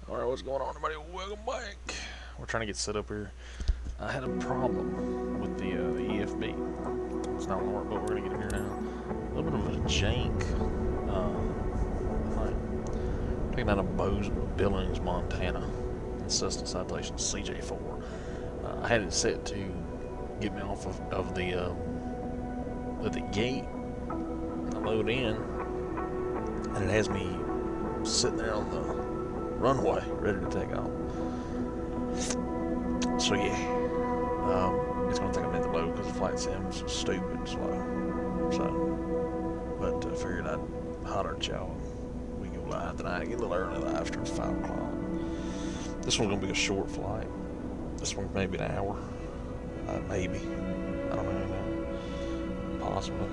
Alright, what's going on, everybody? Welcome back. We're trying to get set up here. I had a problem with the EFB. It's not gonna work, but we're gonna get in here now. A little bit of a jank thing. Taking out of Billings, Montana. System citation CJ4. I had it set to get me off of the gate. I load in, and it has me sitting there on the runway, ready to take off. So yeah, it's gonna take a minute to load because the flight sim's stupid slow. So, but figured I'd holler at y'all. We go live tonight. Get a little early live, starts 5 o'clock. This one's gonna be a short flight. This one's maybe an hour, maybe. I don't know, possibly.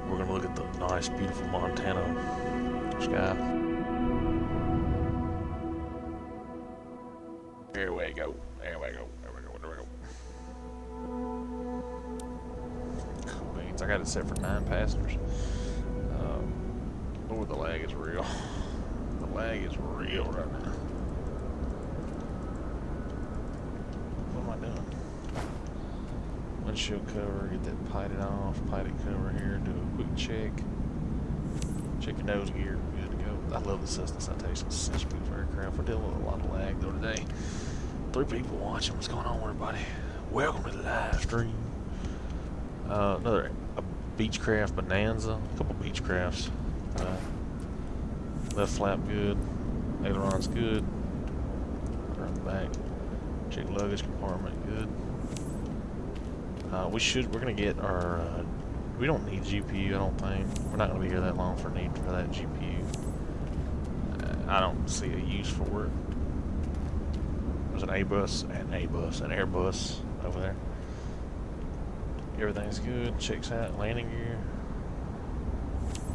We're gonna look at the nice, beautiful Montana sky. Here we go. There we go. There we go. There we go. Cool beans. I got it set for 9 passengers. Oh, the lag is real. The lag is real right now. What am I doing? Windshield cover, get that pited off, pited cover here, do a quick check. Check your nose gear, good to go. I love the system citations, such a beautiful aircraft. We're dealing with a lot of lag though today. 3 people watching, what's going on everybody? Welcome to the live stream. A Beechcraft Bonanza, a couple Beechcrafts. Left flap good, aileron's good. Turn the back, check luggage compartment good. We're gonna get our, we don't need GPU, I don't think. We're not gonna be here that long for need for that GPU. I don't see a use for it. There's an an Airbus over there. Everything's good, checks out, landing gear.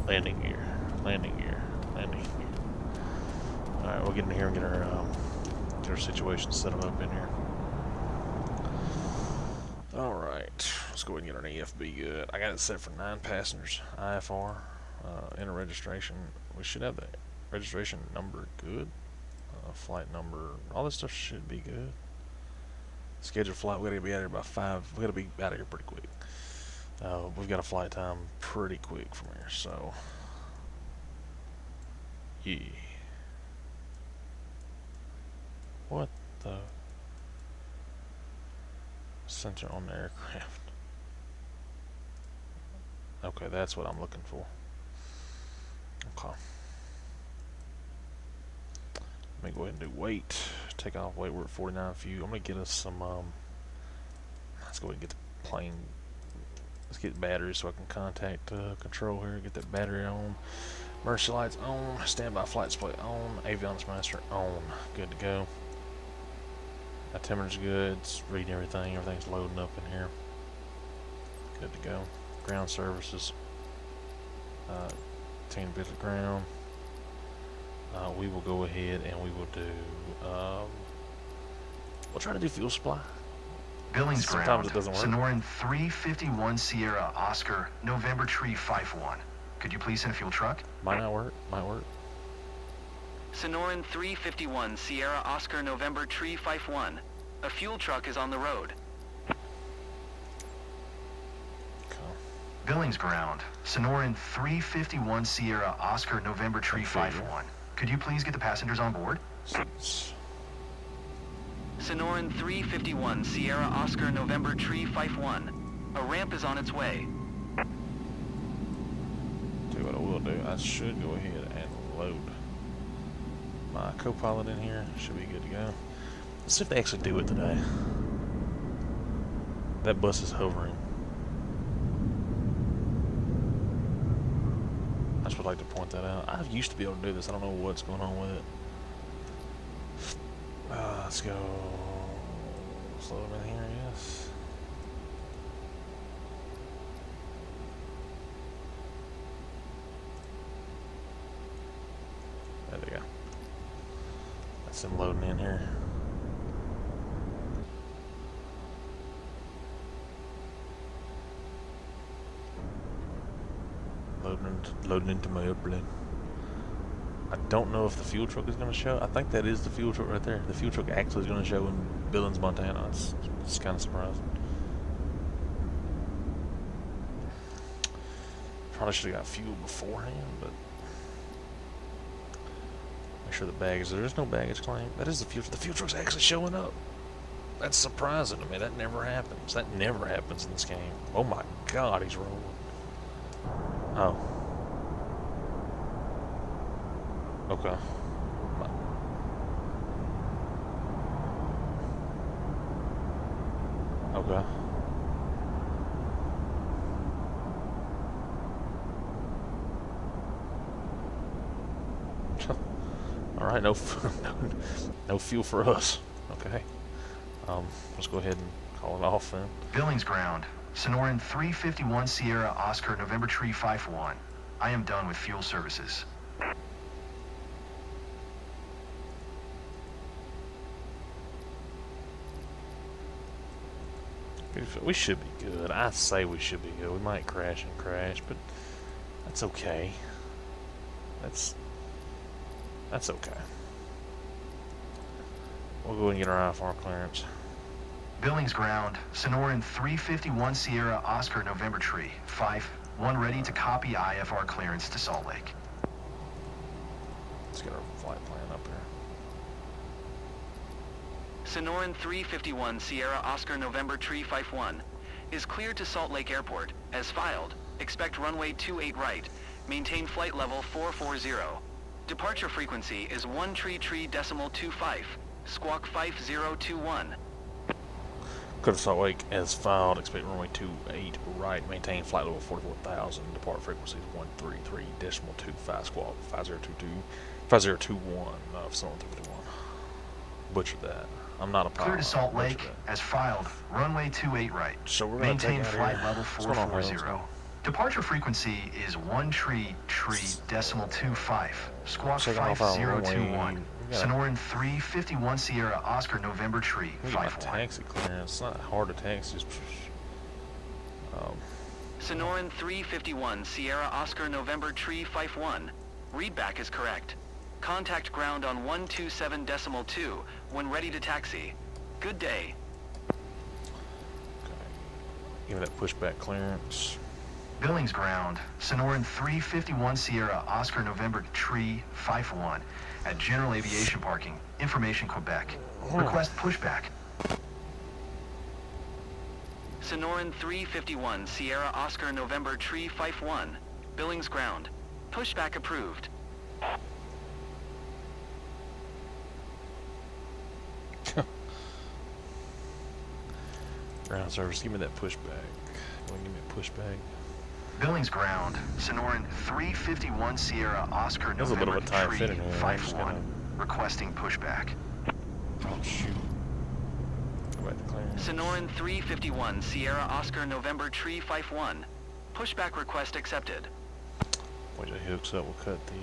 Landing gear, landing gear, landing gear. Alright, we'll get in here and get our situation set up in here. Alright, let's go ahead and get our EFB good. I got it set for 9 passengers, IFR, enter registration. We should have the registration number good. Flight number, all this stuff should be good. Scheduled flight, we gotta be out of here by 5. We gotta be out of here pretty quick. We've got a flight time pretty quick from here, so yeah. What the? Sensor on the aircraft. Okay, that's what I'm looking for. Okay. Let me go ahead and do weight. Take off weight. We're at 49 few. I'm gonna get us some. Let's go ahead and get the plane. Let's get batteries so I can contact control here. Get that battery on. Emergency lights on. Standby flight display on. Avionics master on. Good to go. Altimeter's good. It's reading everything. Everything's loading up in here. Good to go. Ground services. 10 bits of ground. We will go ahead and we will do. We'll try to do fuel supply. Billings Sometimes ground. it doesn't work. Sonoran 351 Sierra Oscar November Tree 51. Could you please send a fuel truck? Might not work. Might work. Sonoran 351 Sierra Oscar November Tree 51. A fuel truck is on the road. Billings ground. Sonoran 351 Sierra Oscar November Tree 51. Could you please get the passengers on board? Sonoran 351 Sierra Oscar November Tree 51. A ramp is on its way. Tell you what I will do. I should go ahead and load my co-pilot in here. Should be good to go. Let's see if they actually do it today. That bus is hovering. I just would like to point that out. I used to be able to do this. I don't know what's going on with it. Let's go. Slow them in here, yes. There we go. That's them loading in here. Loading into my airplane. I don't know if the fuel truck is going to show. I think that is the fuel truck right there. The fuel truck actually is going to show in Billings, Montana. It's kind of surprising. Probably should have got fuel beforehand, but make sure the baggage. There is no baggage claim. That is the fuel. The fuel truck's actually showing up. That's surprising to me. That never happens. That never happens in this game. Oh my God, he's rolling. Oh. Okay. Okay. All right, no fuel for us. Okay. Let's go ahead and call it off then. Billings ground. Sonoran 351 Sierra Oscar November Tree 51. I am done with fuel services. We should be good. I say we should be good. We might crash, but that's okay. That's okay. We'll go ahead and get our IFR clearance. Billings ground. Sonoran 351 Sierra Oscar November Tree 51 ready to copy IFR clearance to Salt Lake. Let's get our flight plan up here. Sonoran 351 Sierra Oscar November Tree 51 is cleared to Salt Lake Airport as filed. Expect runway 28 right. Maintain flight level 440. Departure frequency is 133.25. Squawk 5021. Go to Salt Lake as filed. Expect runway 28 right. Maintain flight level 44,000. Depart frequency is 133.25. Squawk 5021. Sonoran 351. Butchered that. I'm not a pilot. Clear to Salt Lake as filed. Runway 28 right. So we're going to maintain flight level 440. Departure frequency is 133.25. Squawk 5021. Sonoran 351 Sierra Oscar November Tree 51. Taxi clearance. It's not hard to taxi. Sonoran 351 Sierra Oscar November Tree 51. Readback is correct. Contact ground on 127.2 when ready to taxi. Good day. Okay. Give me that pushback clearance. Billings ground. Sonoran 351 Sierra Oscar November Tree 51 at General Aviation Parking. Information Quebec. Request pushback. Sonoran 351 Sierra Oscar November Tree 51. Billings ground. Pushback approved. Ground service, give me that pushback. Give me a pushback. Billings ground. Sonoran 351 Sierra Oscar There's a bit of November a time Tree fitting here. 51. Requesting pushback. Oh shoot. Go back to clearance. Sonoran 351 Sierra Oscar November Tree 51. Pushback request accepted. Wait till it hooks up, we'll cut the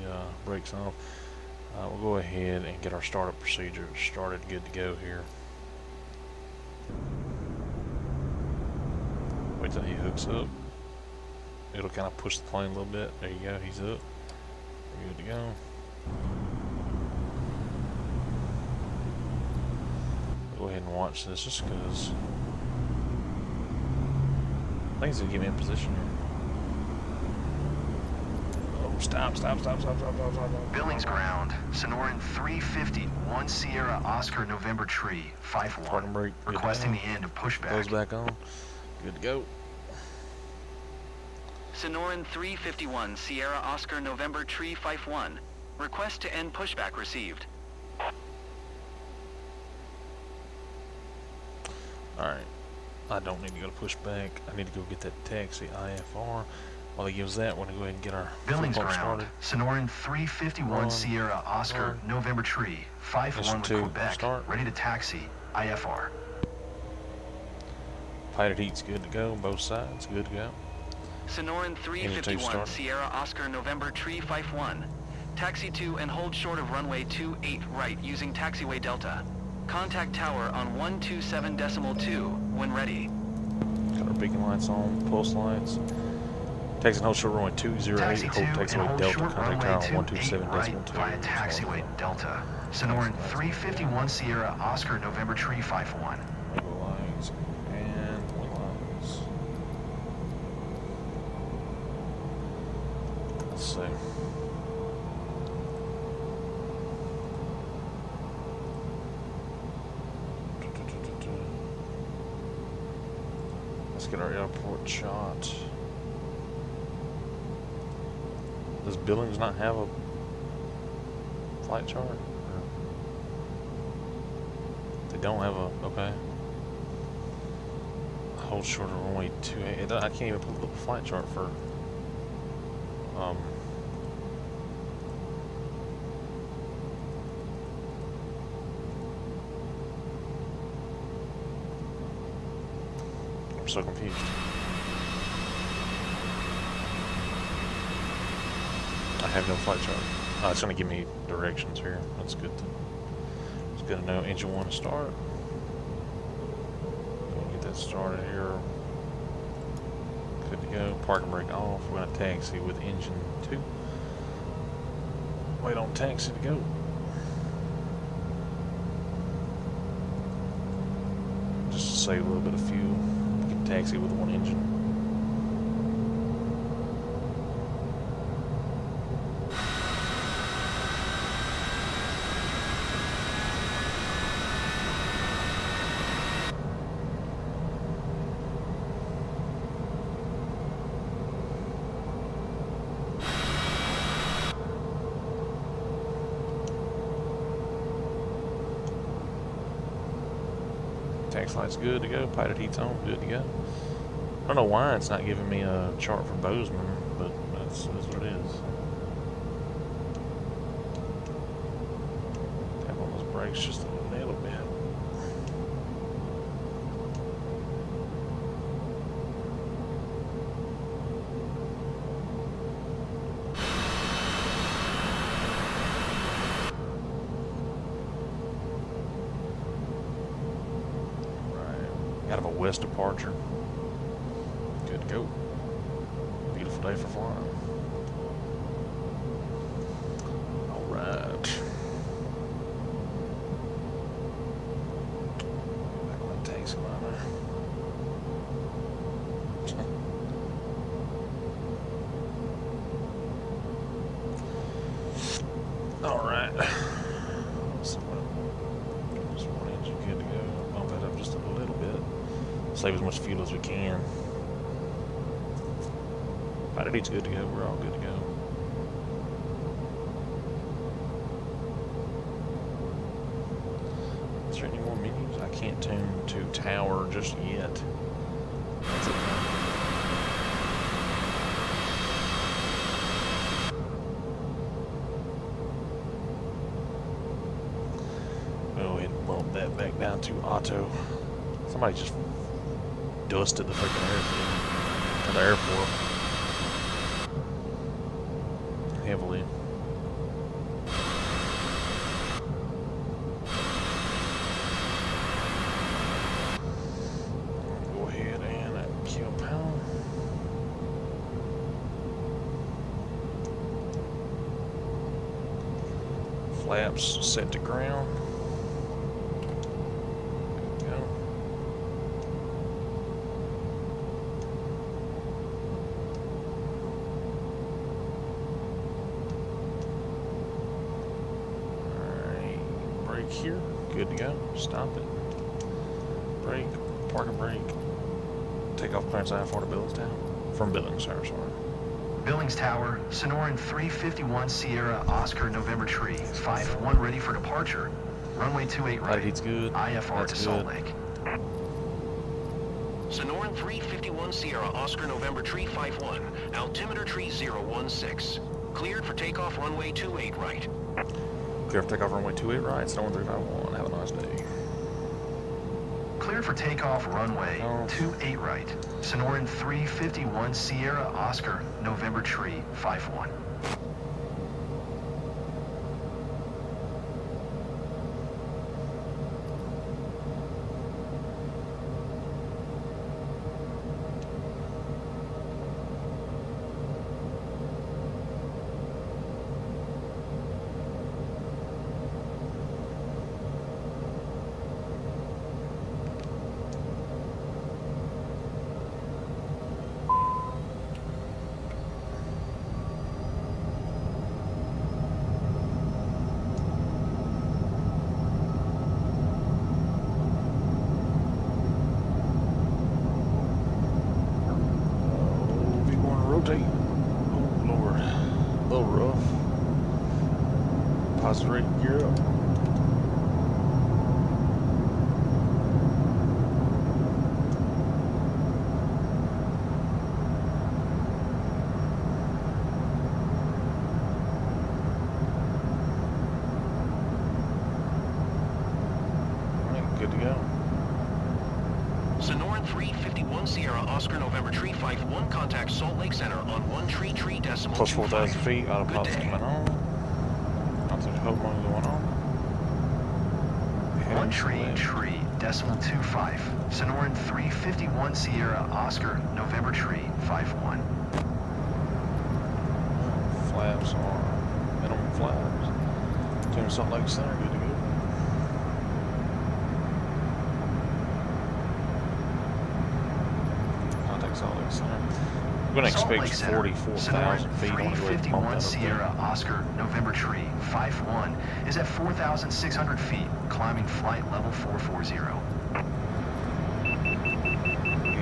brakes off. We'll go ahead and get our startup procedure started, good to go here. Wait till he hooks up. It'll kind of push the plane a little bit. There you go, he's up. We're good to go. Go ahead and watch this just because I think he's gonna get me in position here. Oh, stop. Billings ground. Sonoran 351 Sierra Oscar November Tree 51. Brake, requesting the end of pushback. Goes back on. Good to go. Sonoran 351 Sierra Oscar November Tree 51. Request to end pushback received. Alright. I don't need to go to pushback. I need to go get that taxi IFR. While he gives that, we're going to go ahead and get our Billings ground. started. Sonoran 351 Sierra Oscar November Tree 51 with Quebec. Start. Ready to taxi IFR. Pilot heat's good to go. Both sides good to go. Sonoran 351 Sierra Oscar November Tree 51. Taxi to and hold short of runway 28 right using taxiway Delta. Contact tower on 127.2 when ready. Got our beacon lights on, pulse lights. Taxi and hold short runway 208, Taxi 2 hold and taxiway hold Delta, short contact runway tower 28 127 right decimal 2. via taxiway Delta. Sonoran 351 Sierra Oscar November Tree 51. Window lights and wind lights. Let's see. Let's get our airport shot. Does Billings not have a flight chart? Or they don't have a, okay. Hold short of runway 28. I can't even pull up the flight chart for, I'm so confused. I have no flight chart. It's going to give me directions here. That's good. It's good to know. Engine 1 to start. We'll get that started here. Good to go. Park and brake off. We're going to taxi with engine 2. Wait on taxi to go. Just to save a little bit of fuel. You can taxi with one engine. Tax light's good to go. Pilot heat's on, good to go. I don't know why it's not giving me a chart for Bozeman, but that's what it is. Tap on those brakes just a little bit. Out of a west departure. Good to go. Beautiful day for flying. Alright. Back on that taxi line there. Alright. Just one engine good to go. Bump that up just a little bit. Save as much fuel as we can. Pilot heat's good to go. We're all good to go. Is there any more menus? I can't tune to tower just yet. That's it. Go ahead and bump that back down to auto. Somebody just dusted the freaking airport. Heavily. Go ahead and kill power. Flaps set to ground. Here, good to go. Stop it. Brake, park and brake. Take off clearance I-4 to Billings Tower. From Billings, sorry. Billings Tower, Sonoran 351 Sierra Oscar November Tree 51 ready for departure. Runway 28 right. Heat's good. IFR That's to Salt good. Lake. Sonoran 351 Sierra Oscar November Tree 51. Altimeter tree 016. Cleared for takeoff runway 28 right. Clear for takeoff runway 28 right, Sonoran 351. Have a nice day. Cleared for takeoff runway 28 right. Sonoran 351 Sierra Oscar November Tree 51. rotate. Oh Lord, a little rough. Positive rate, gear up. Good to go. Sonoran 351 Sierra Oscar November Tree 51, contact Salt Lake Center on 1 decimal Plus 25. 4,000 feet, autopilot's Good day. coming on. Nothing hope on going on. One tree, decimal 25. Sonoran 351 Sierra Oscar November Tree 51. Flaps are minimum flaps. Team Salt Lake Center, good to go. Contact Salt Lake Center. We're going to expect 44,000 feet. I want to go ahead and bump 351 that up Sierra Oscar November Tree 51 is at 4,600 feet, climbing flight level 440.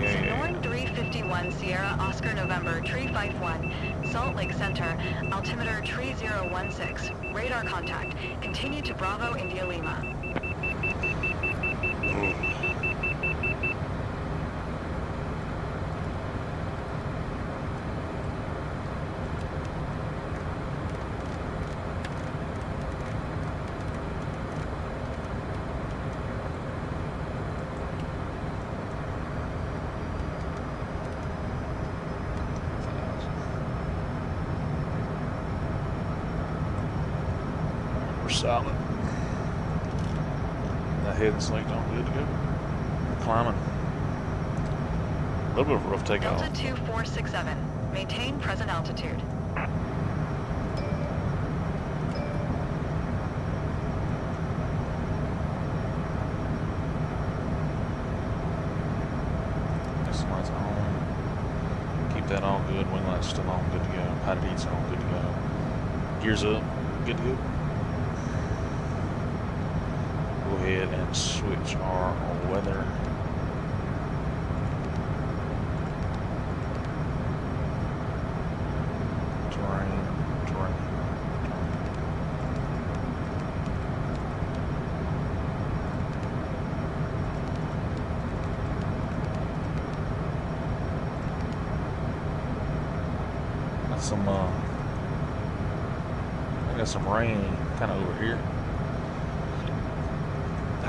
Sonoran 351 Sierra Oscar November Tree 51, Salt Lake Center, altimeter 3016, radar contact, continue to Bravo India Lima. Solid. That head and slate on good to go. Climbing. A little bit of a rough takeoff. Delta 2467, maintain present altitude. This light's on. Keep that all good. Wing light's still on, good to go. Powder beats on, good to go. Gears up, good to go. Go ahead and switch our weather. Terrain. Got some, I got some rain kind of over here.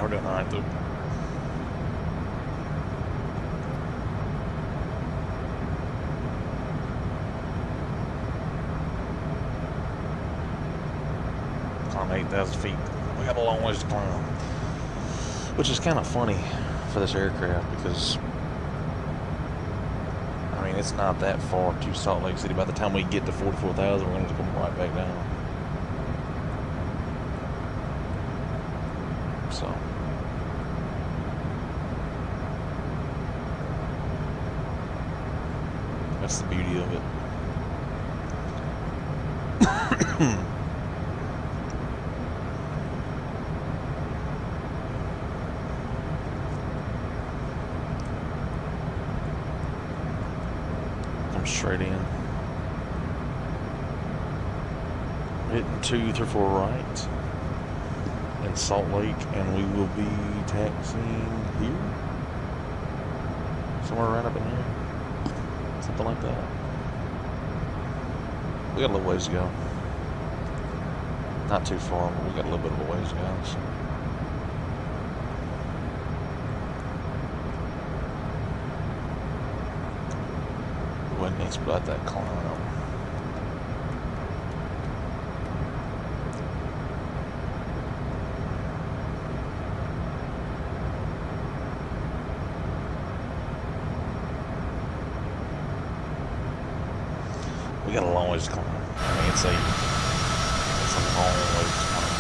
We're doing alright though. Climb 8,000 feet. We got a long ways to climb. Which is kind of funny for this aircraft because, I mean, it's not that far to Salt Lake City. By the time we get to 44,000, we're going to come right back down. So. That's the beauty of it. Come straight in. Hitting 234 right in Salt Lake, and we will be taxiing here. Somewhere right up in here. Something like that. We got a little ways to go. Not too far, but we got a little bit of a ways to go. So. Go ahead and expedite that climb. We got a long ways to climb. I mean, it's a long ways to climb.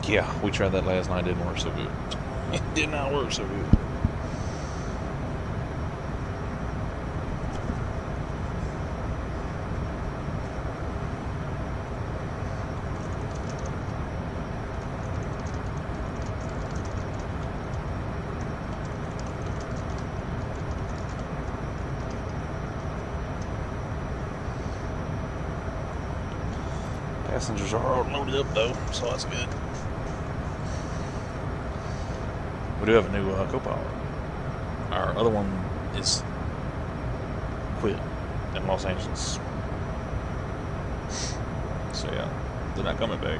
Yeah, we tried that last night. Didn't work so good. It did not work so good. Passengers are all loaded up though, so that's good. We do have a new co-pilot. Our other one is quit in Los Angeles. So yeah, they're not coming back.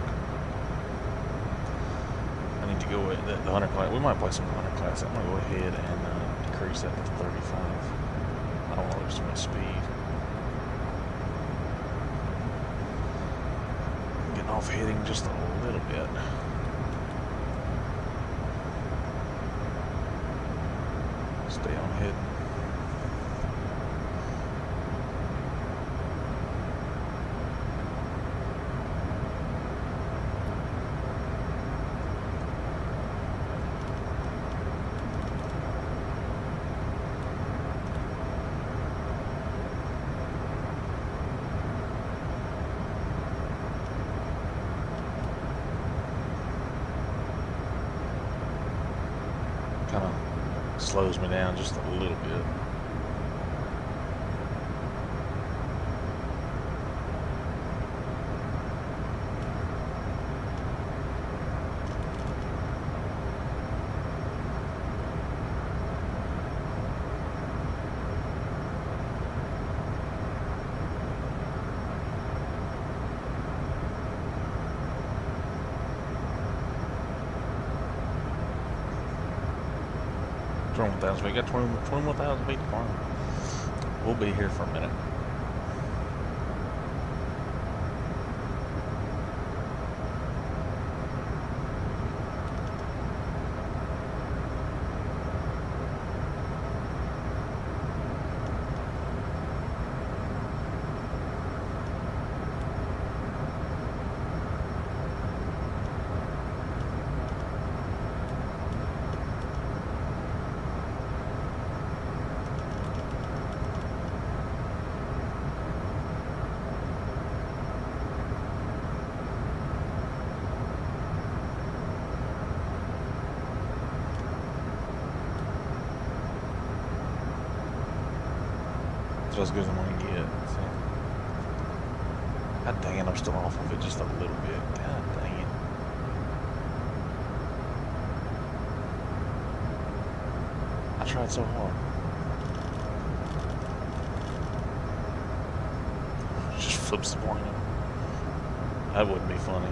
I need to go with the 100 class. We might play some 100 class. I'm gonna go ahead and decrease that to 35. I don't want to lose too much speed. Getting off heading just a little bit. Stay on heading. Kind of slows me down just a little bit. We got 21,000 feet to climb. We'll be here for a minute. As good as I'm gonna get. So. God dang it, I'm still off of it just a little bit. God dang it. I tried so hard. Just flips the plane. That wouldn't be funny.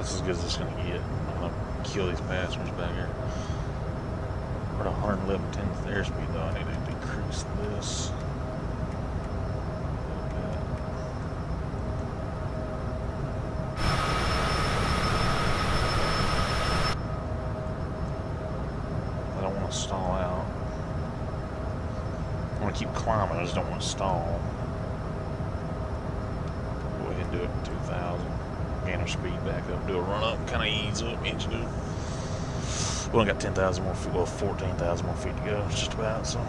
As good as it's going to get. I'm going to kill these passengers back here. We're at 111 tenths airspeed though. I need to decrease this. I don't want to stall out. I want to keep climbing, I just don't want to stall. Go ahead and do it at 2,000. Gain our speed back up, do a run up, kind of ease up, engine do. We only got 10,000 more feet, well 14,000 more feet to go, just about, so.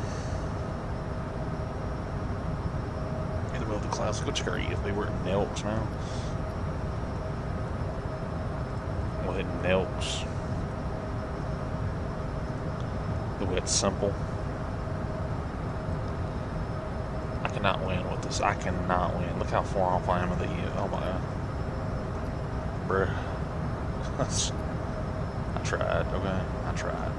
In the middle of the clouds, let's go check our EFB, we're at Nelks now. We'll hit Nelks. The wet simple. I cannot win with this, I cannot win. Look how far off I am of the, oh my god. Bruh. I tried, okay? I tried.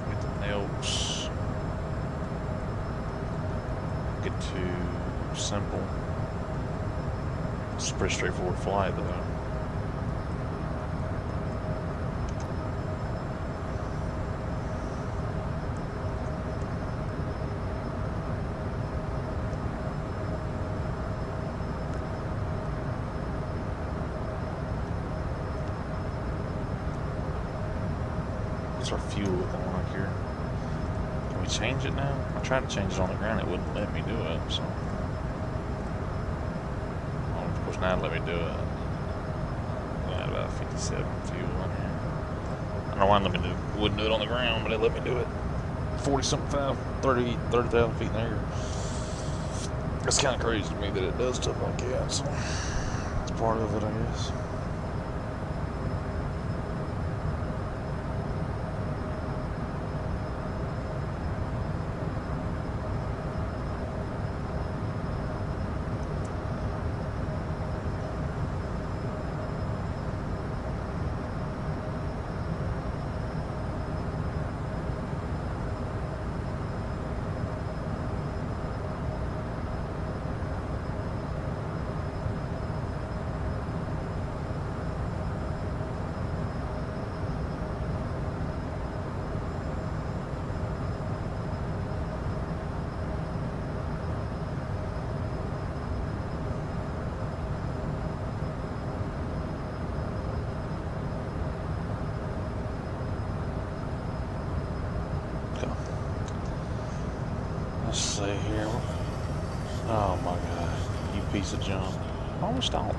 Get the Nelks. Get to simple. It's a pretty straightforward flight though. What's our fuel looking like here? Can we change it now? I tried to change it on the ground, it wouldn't let me do it, so. Oh, of course now it let me do it. 57 fuel in here. I don't know why wouldn't do it on the ground, but they let me do it. 40-something, 30,000 feet in the air. It's kind of crazy to me that it does stuff like that, so it's part of it, I guess. Let's see here. Oh my god, you piece of junk. Almost stop.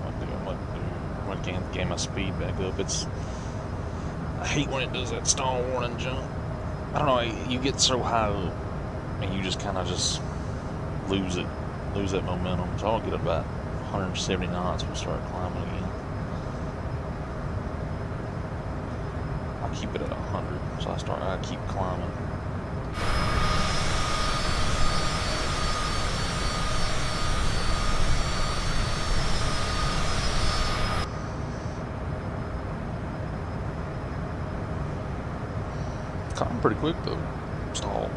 I'm gonna gain my speed back up. I hate when it does that stall warning jump. I don't know, you get so high up and you just kind of just lose that momentum. So I'll get about 170 knots. We'll start climbing again. Keep it at 100, so I keep climbing. Climb pretty quick though. Stall.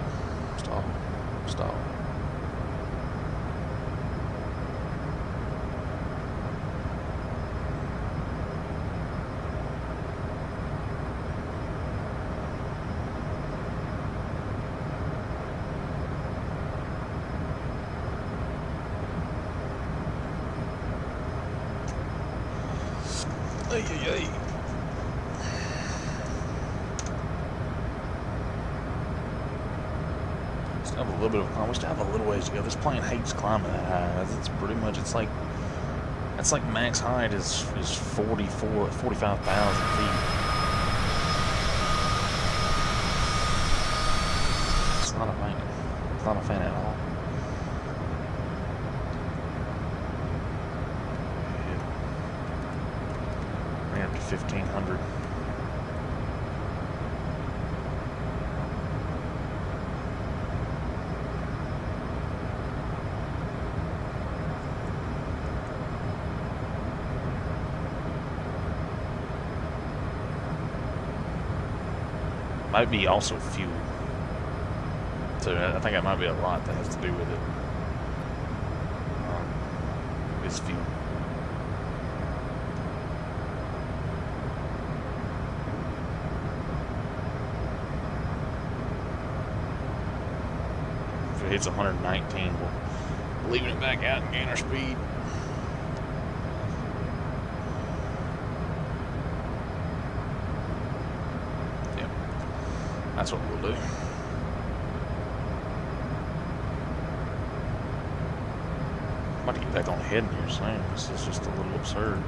Ay. Still have a little bit of climb. We still have a little ways to go. This plane hates climbing that high. It's pretty much, it's like max height is 45,000 feet. It's not a fan. It's not a fan at all. Up to 1,500. Might be also fuel. So I think that might be a lot that has to do with it. It's fuel. If it hits 119, we'll leaving it back out and gain our speed. Yep, that's what we'll do. I'm about to get back on heading here soon. This is just a little absurd.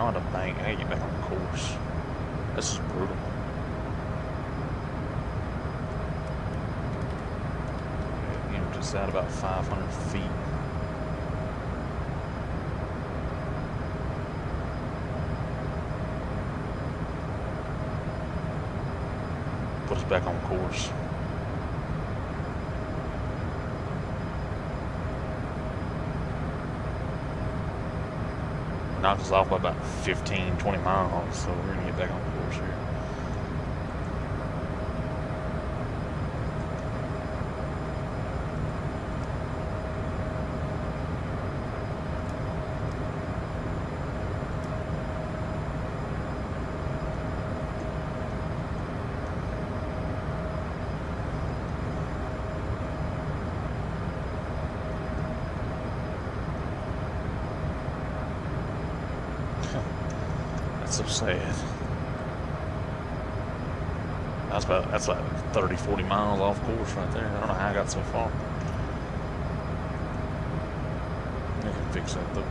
On the bank. I gotta get back on course. This is brutal. You know, just at about 500 feet. Put us back on course. Knocked us off by about 15, 20 miles, so we're gonna get back on course here. so sad. That's like 30, 40 miles off course right there. I don't know how I got so far. I can fix that though.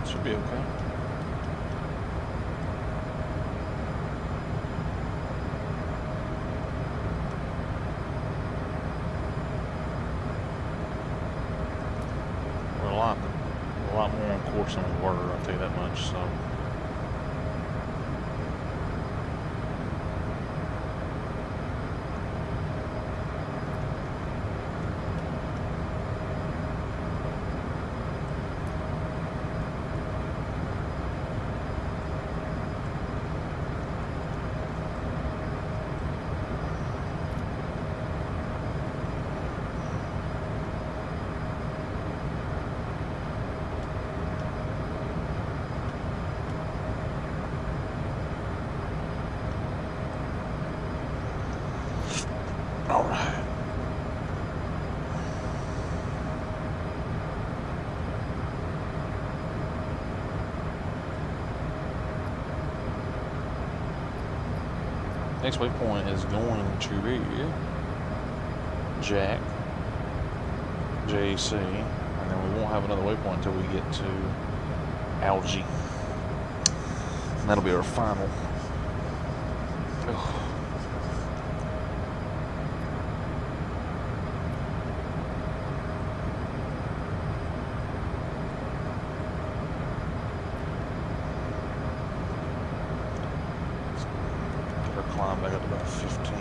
Should be okay. We're a lot more on course than we were, I'll tell you that much, so. All right. Next waypoint is going to be Jack, JC, and then we won't have another waypoint until we get to Algae. And that'll be our final. Ugh. Climb back up to about 15.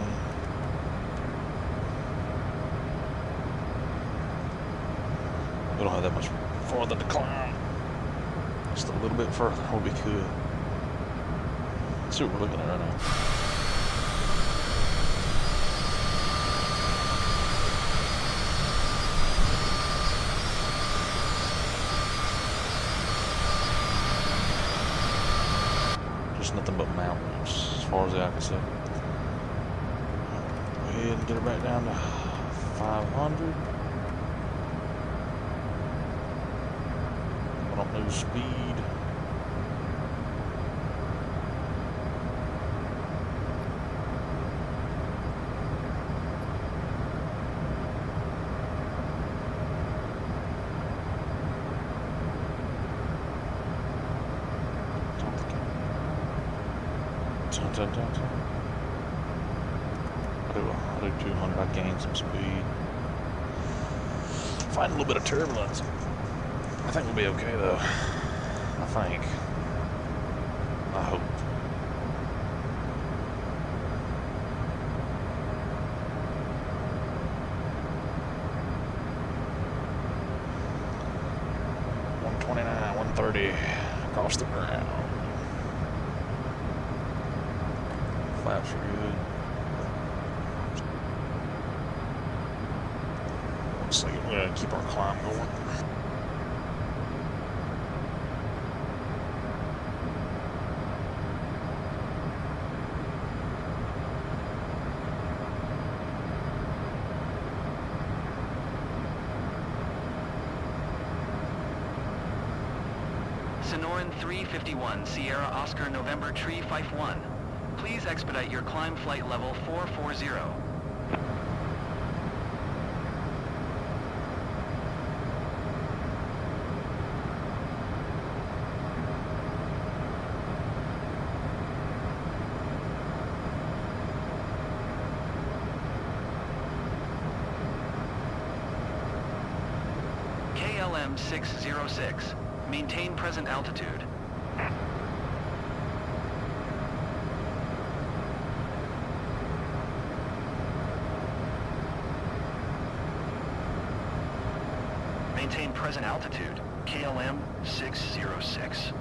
We don't have that much farther to climb. Just a little bit further will be good. Let's see what we're looking at right now. Just nothing but mountains as far as the eye can see. Go ahead and get it back down to 500. I don't lose speed. I'll do 200. I gained some speed. Find a little bit of turbulence. I think we'll be okay though. I think. I hope. $129, $130 across the ground. Flaps are good. Looks like we're gonna keep our climb going. Sonoran 351, Sierra Oscar November Tree 51. Please expedite your climb flight level 440. KLM 606. Maintain present altitude. Maintain present altitude. KLM 606.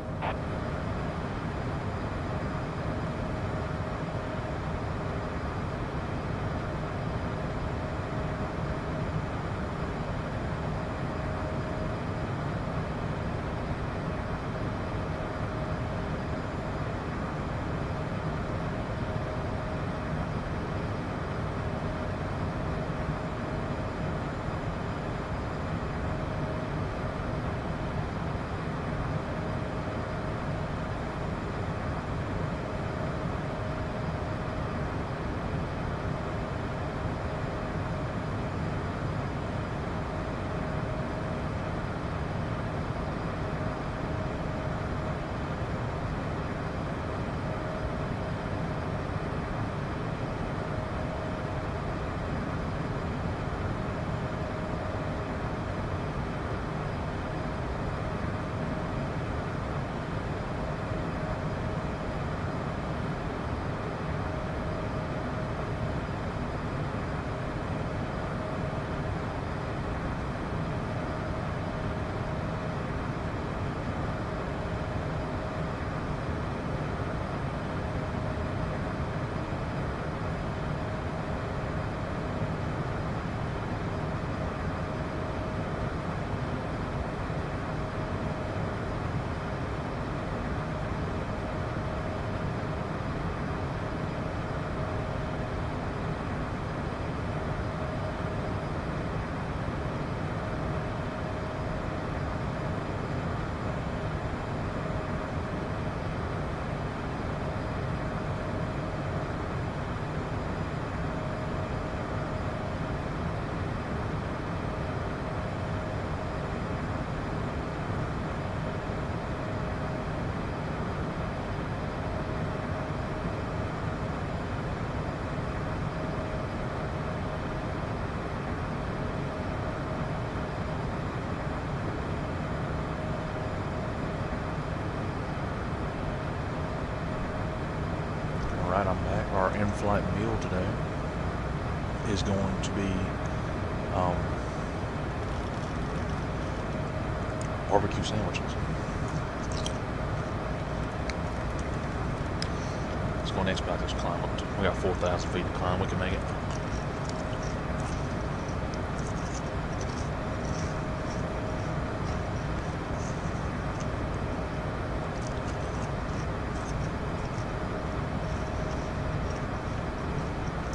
Alright, I'm back. Our in-flight meal today is going to be barbecue sandwiches. Let's go next back. Let's climb up to, we got 4,000 feet to climb. We can make it.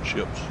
Ships.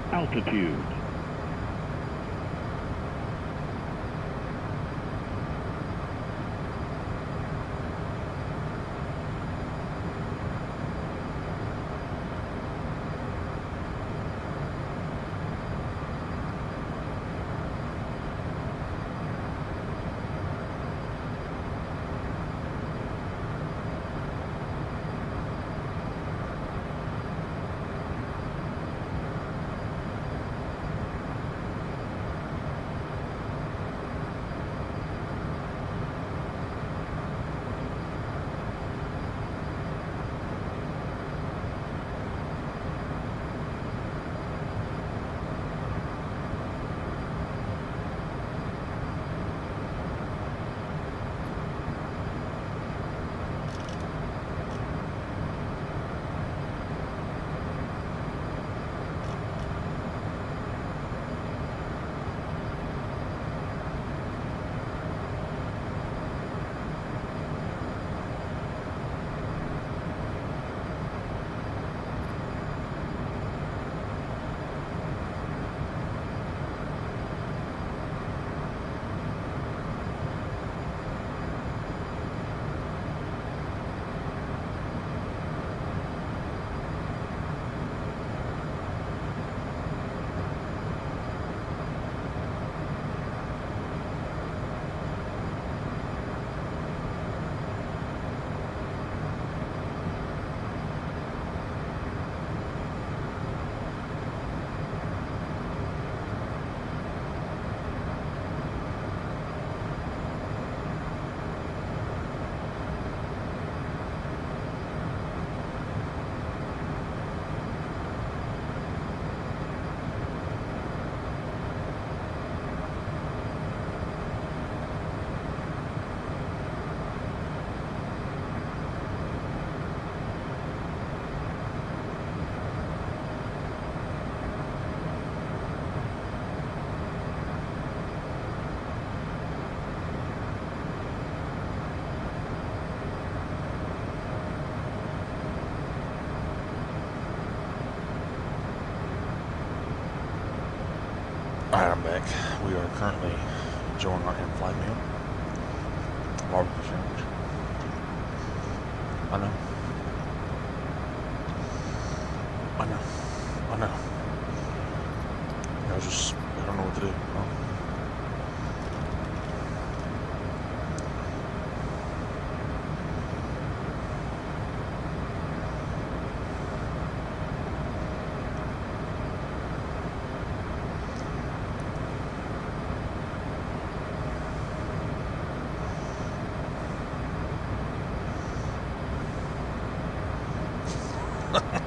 Altitude. I'm back. We are currently enjoying our in-flight meal. Barbecue sandwich. I know. I know. I know. I don't know what to do. Huh?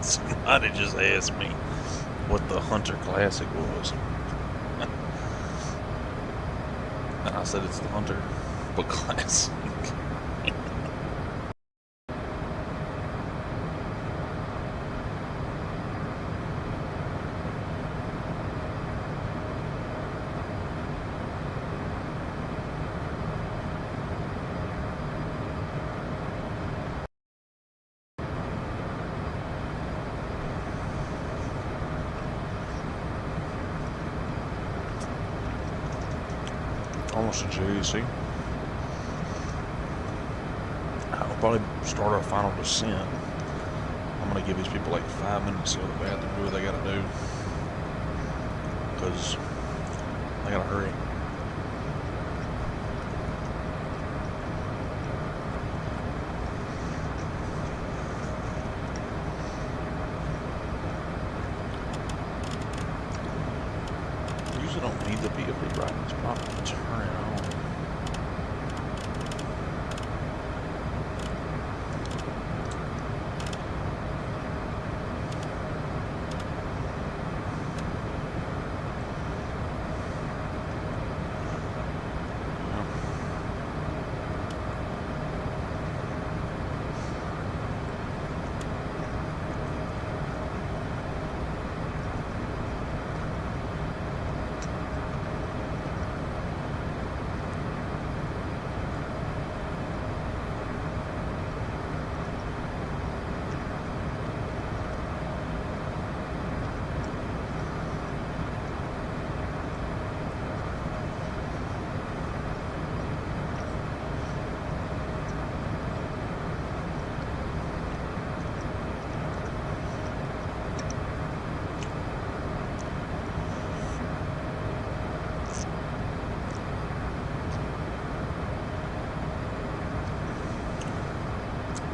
Somebody just asked me what the Hunter Classic was. And I said it's the Hunter but Classic. Almost a JAC. I'll probably start our final descent. I'm gonna give these people like 5 minutes to go to the bathroom, do what they gotta do, because they gotta hurry. Usually don't need the PFD brightness, but I'll turn it on.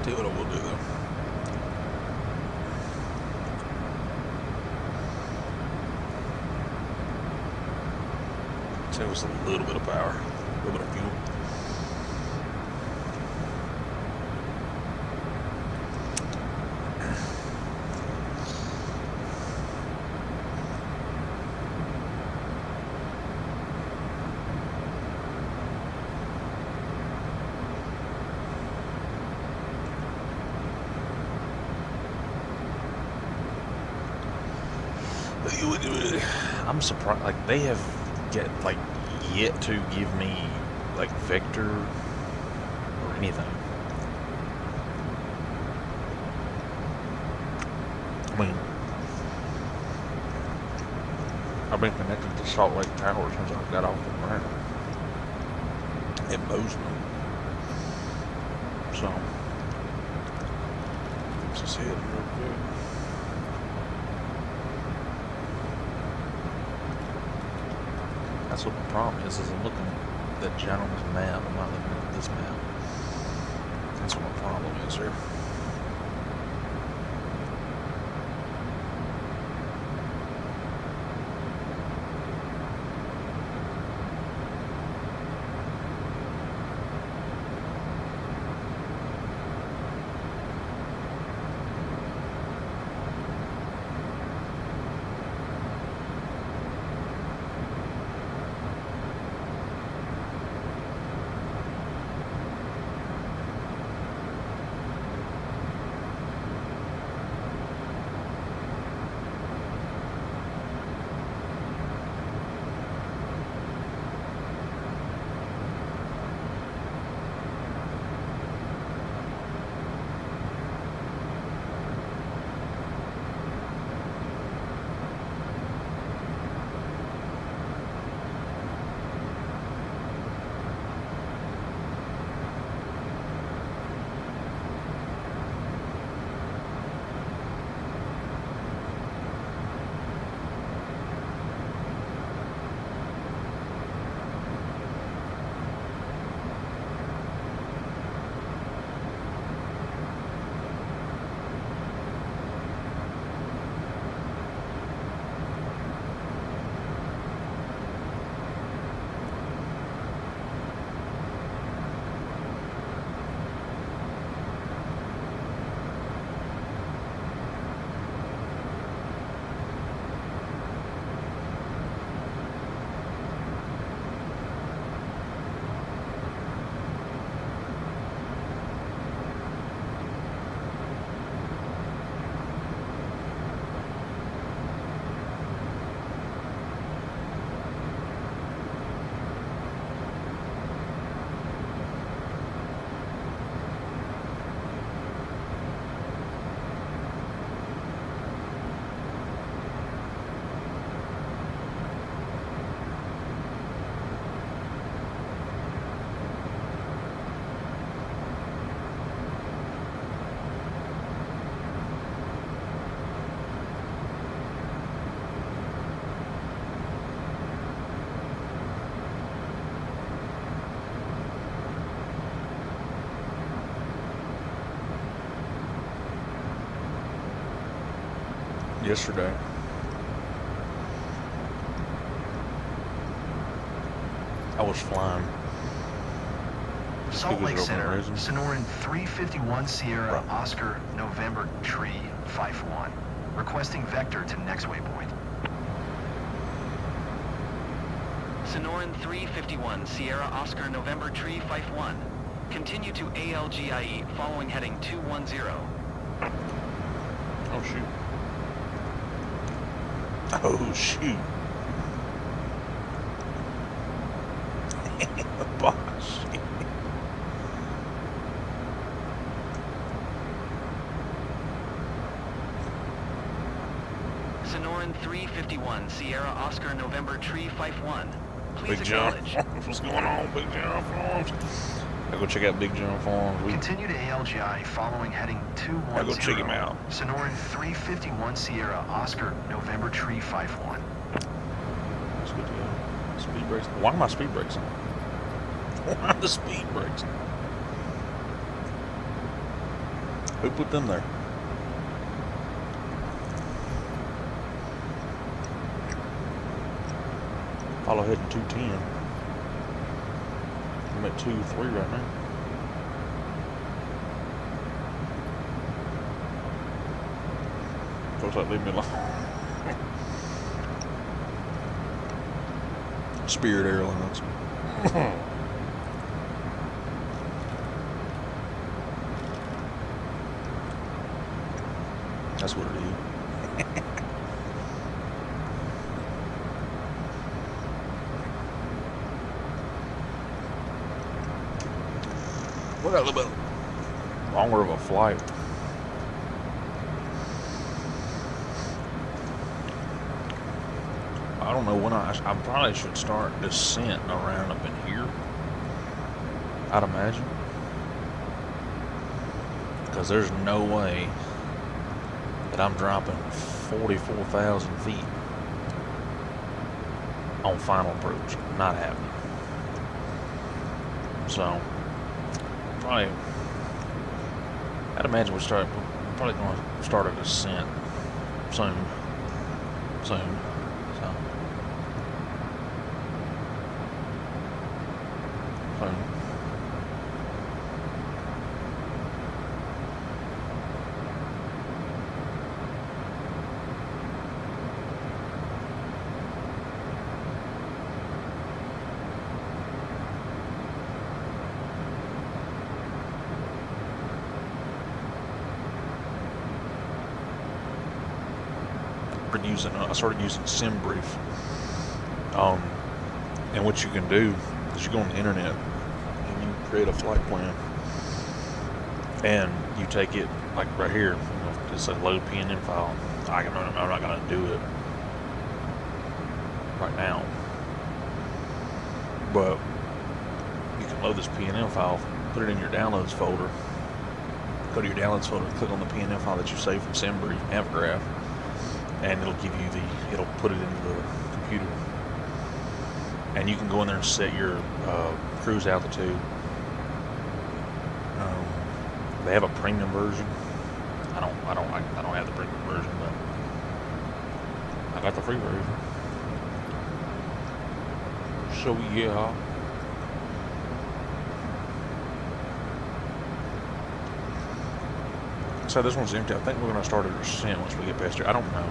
Tell you what I will do though. Save us a little bit of power, a little bit of fuel. I'm surprised, like, they have yet to give me, like, vector or anything. I mean, I've been connected to Salt Lake Tower since I got off the ground. It moves me. So, let's just hit it real quick. That's what the problem is I'm looking at that gentleman's map. I'm not looking at this map. That's what my problem is here. yesterday. I was flying. Salt Lake Center, Reason. Sonoran 351 Sierra Right. Oscar November Tree 51. Requesting vector to next waypoint. Sonoran 351 Sierra Oscar November Tree 51. Continue to ALGIE following heading 210. Oh shoot. Oh shoot. Bosh. Sonoran 351 Sierra Oscar November Tree 51. Please Big John acknowledge. Farms. What's going on, Big John Farms? I go check out Big John Farms. Continue to ALGI following heading 210. I go check him out. Sonoran 351 Sierra Oscar November Tree 51. That's good to go. Speed brakes. Why are my speed brakes on? Why are the speed brakes on? Who put them there? Follow heading 210. I'm at 2-3 right now. Folks like leave me alone. Spirit Airlines. That's what it is. We got a little bit longer of a flight. I don't know when I probably should start descent around up in here, I'd imagine. Because there's no way that I'm dropping 44,000 feet on final approach. Not happening. So, probably, I'd imagine we're probably going to start a descent soon. So, I started using SimBrief. And what you can do is you go on the internet and you create a flight plan, and you take it like right here. It's a load PNM file. I'm not gonna do it right now, but you can load this PNM file, put it in your downloads folder. Go to your downloads folder, click on the PNM file that you saved from SimBrief, Avgraph, and it'll give you it'll put it into the computer. And you can go in there and set your cruise altitude. They have a premium version. I don't have the premium version, but I got the free version. So yeah. So this one's empty. I think we're gonna start a descent once we get past here. I don't know.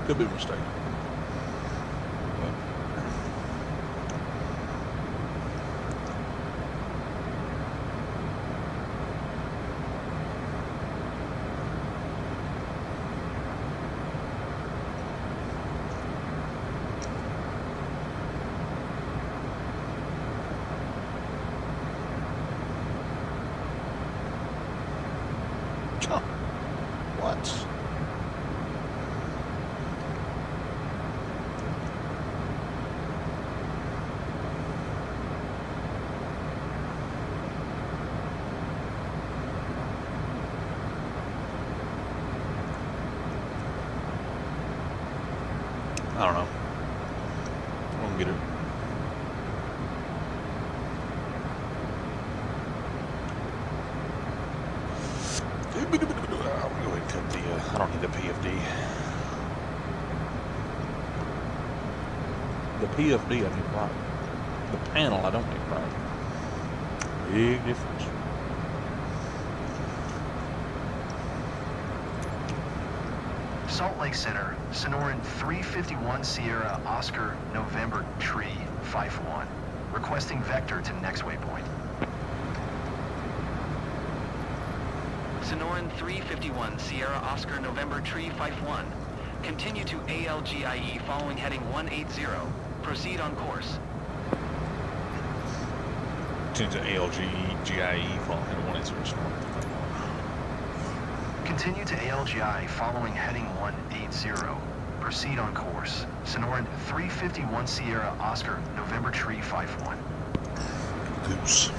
Could be a mistake. What? I don't know. I'm gonna get it. I'm gonna go ahead and cut the, I don't need the PFD. The PFD I need right. The panel I don't need right. Big difference. Salt Lake Center, Sonoran 351 Sierra Oscar November Tree 51. Requesting vector to next waypoint. Sonoran 351 Sierra Oscar November Tree 51. Continue to ALGIE following heading 180. Proceed on course. Change to ALGIE following heading 180. Continue to ALGI following heading 180. Proceed on course. Sonoran 351 Sierra Oscar November Tree 51. Goose.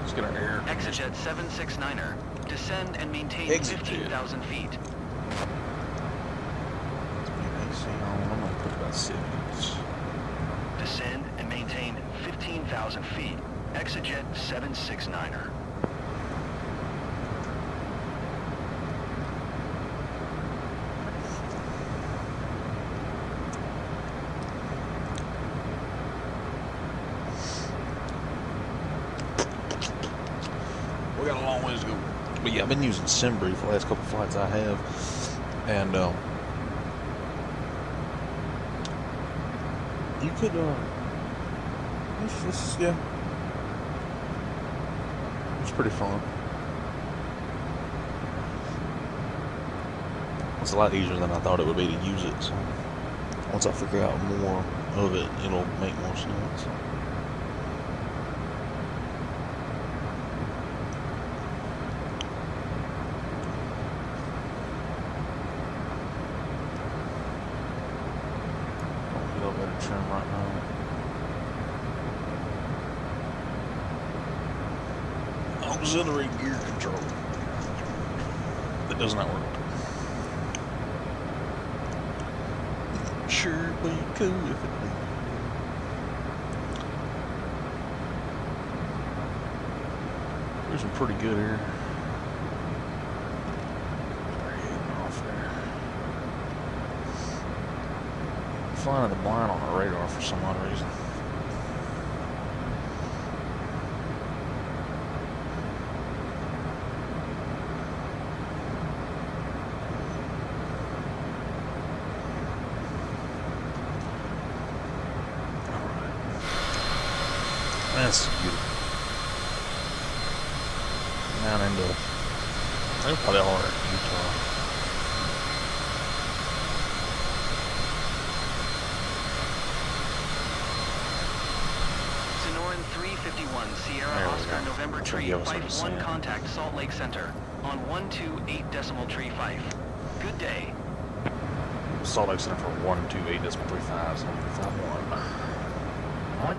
Let's get our air. Exejet 769er. Descend and maintain Exit. 15,000 feet. I'm gonna put about 70s. Descend and maintain 15,000 feet. Exejet 769er. We got a long ways to go. But yeah, I've been using Simbrief for the last couple flights I have. And, you could, yeah. It's pretty fun. It's a lot easier than I thought it would be to use it, so once I figure out more of it, it'll make more sense. Trim right now. Auxiliary gear control. That does not work. Sure be cool if it did. There's some pretty good air. Flying in the blind on the radar for some odd reason. Alright. That's beautiful. Down into, they're probably all right, Utah. Sonoran 351 Sierra Oscar November Tree 51 contact Salt Lake Center on 128.35. Good day. Salt Lake Center for 128.35, so 51.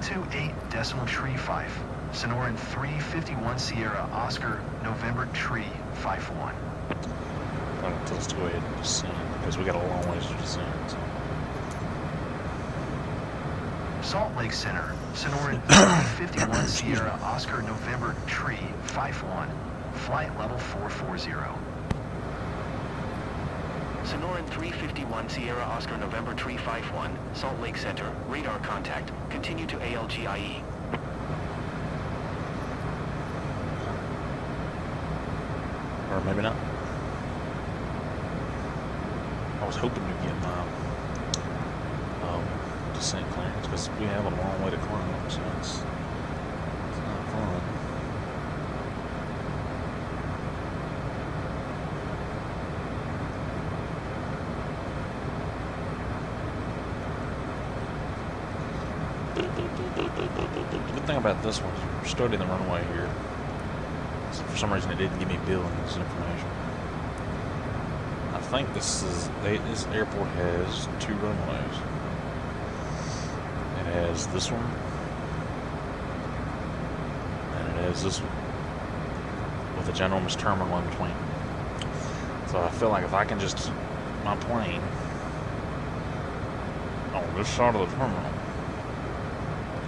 128.35. Sonoran 351 Sierra Oscar November Tree 51. Let's go ahead and descend, because we got a long ways to descend. So. Salt Lake Center, Sonoran 351 Sierra Oscar November Tree 51. Flight level 440. Sonoran 351 Sierra Oscar November Tree 51, Salt Lake Center, radar contact. Continue to ALGIE. Or maybe not. I was hoping to get my descent clearance, because we have a long way to climb, so it's not fun. The good thing about this one is we're studying the runway here. So for some reason it didn't give me Billings information. I think this airport has 2 runways. It has this one, and it has this one. with a ginormous terminal in between. So I feel like if I can just keep my plane on this side of the terminal,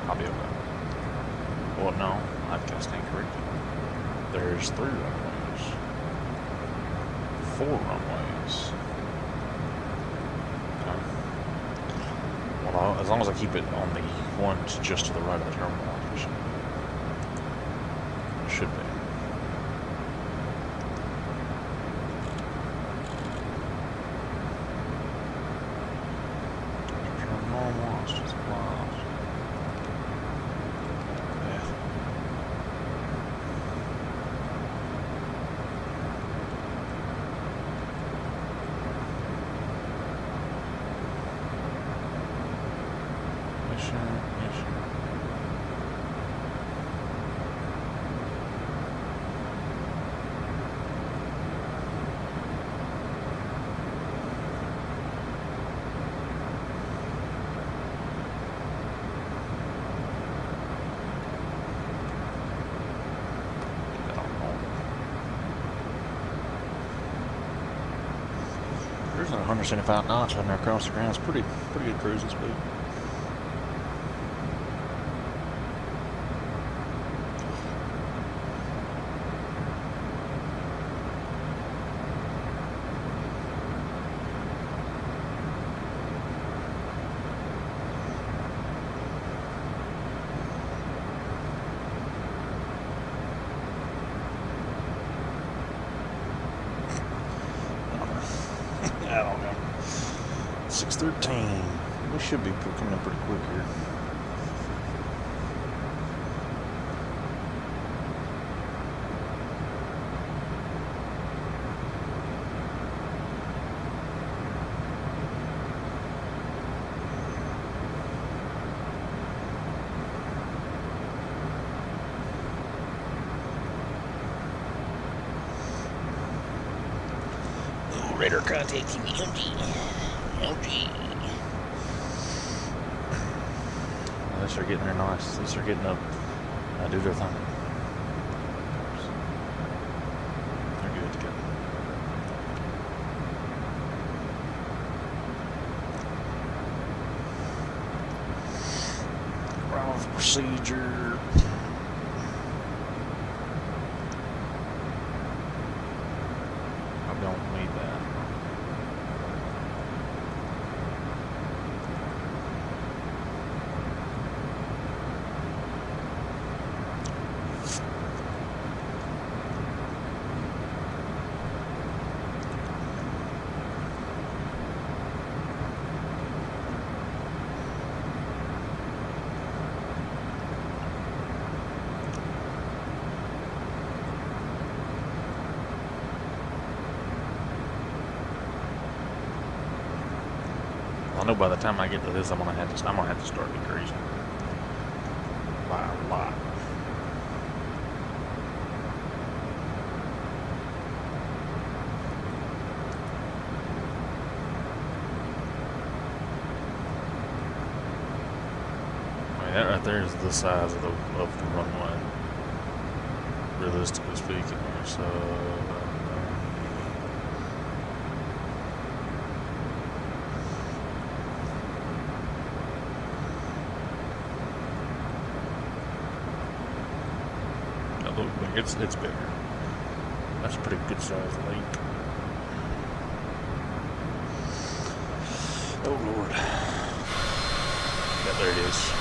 I'll be okay. Well, no, I've got to stand corrected. There's 3 runways, 4 runways. Okay. Well, as long as I keep it on the ones just to the right of the terminal, it should be. There's 175 knots right there across the ground. It's pretty good cruising speed. I don't know. 6:13. We should be coming up pretty quick here. Radar contact MG. These are getting there nice. These are getting up. Do their thing. They're good to go. Bravo procedure. I don't need that. I know by the time I get to this, I'm gonna have to start decreasing by a lot. I mean, that right there is the size of the runway, realistically speaking. So. It's bigger. That's a pretty good sized lake. Oh Lord. Yeah, there it is.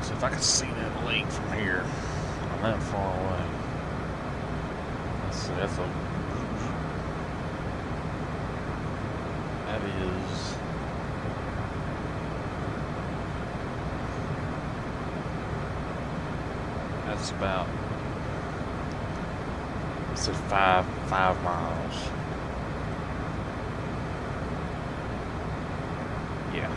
So if I could see that lake from here, I'm that far away. Let's see, that's a... That is... That's about... Let's say 5 miles. Yeah.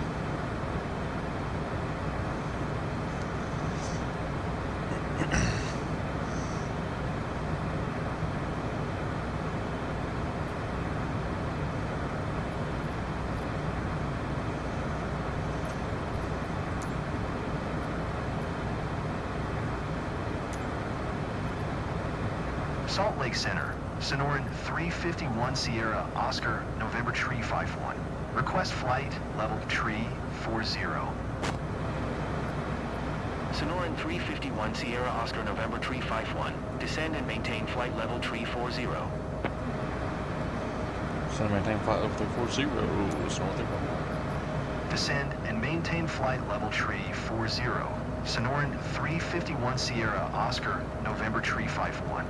Salt Lake Center, Sonoran 351 Sierra Oscar November Tree 51. Request flight level tree 40. Sonoran 351 Sierra Oscar November Tree 51. Descend and maintain flight level tree 40. So maintain flight level 340. It's north of Descend and maintain flight level tree 40. Sonoran 351 Sierra Oscar November Tree 51.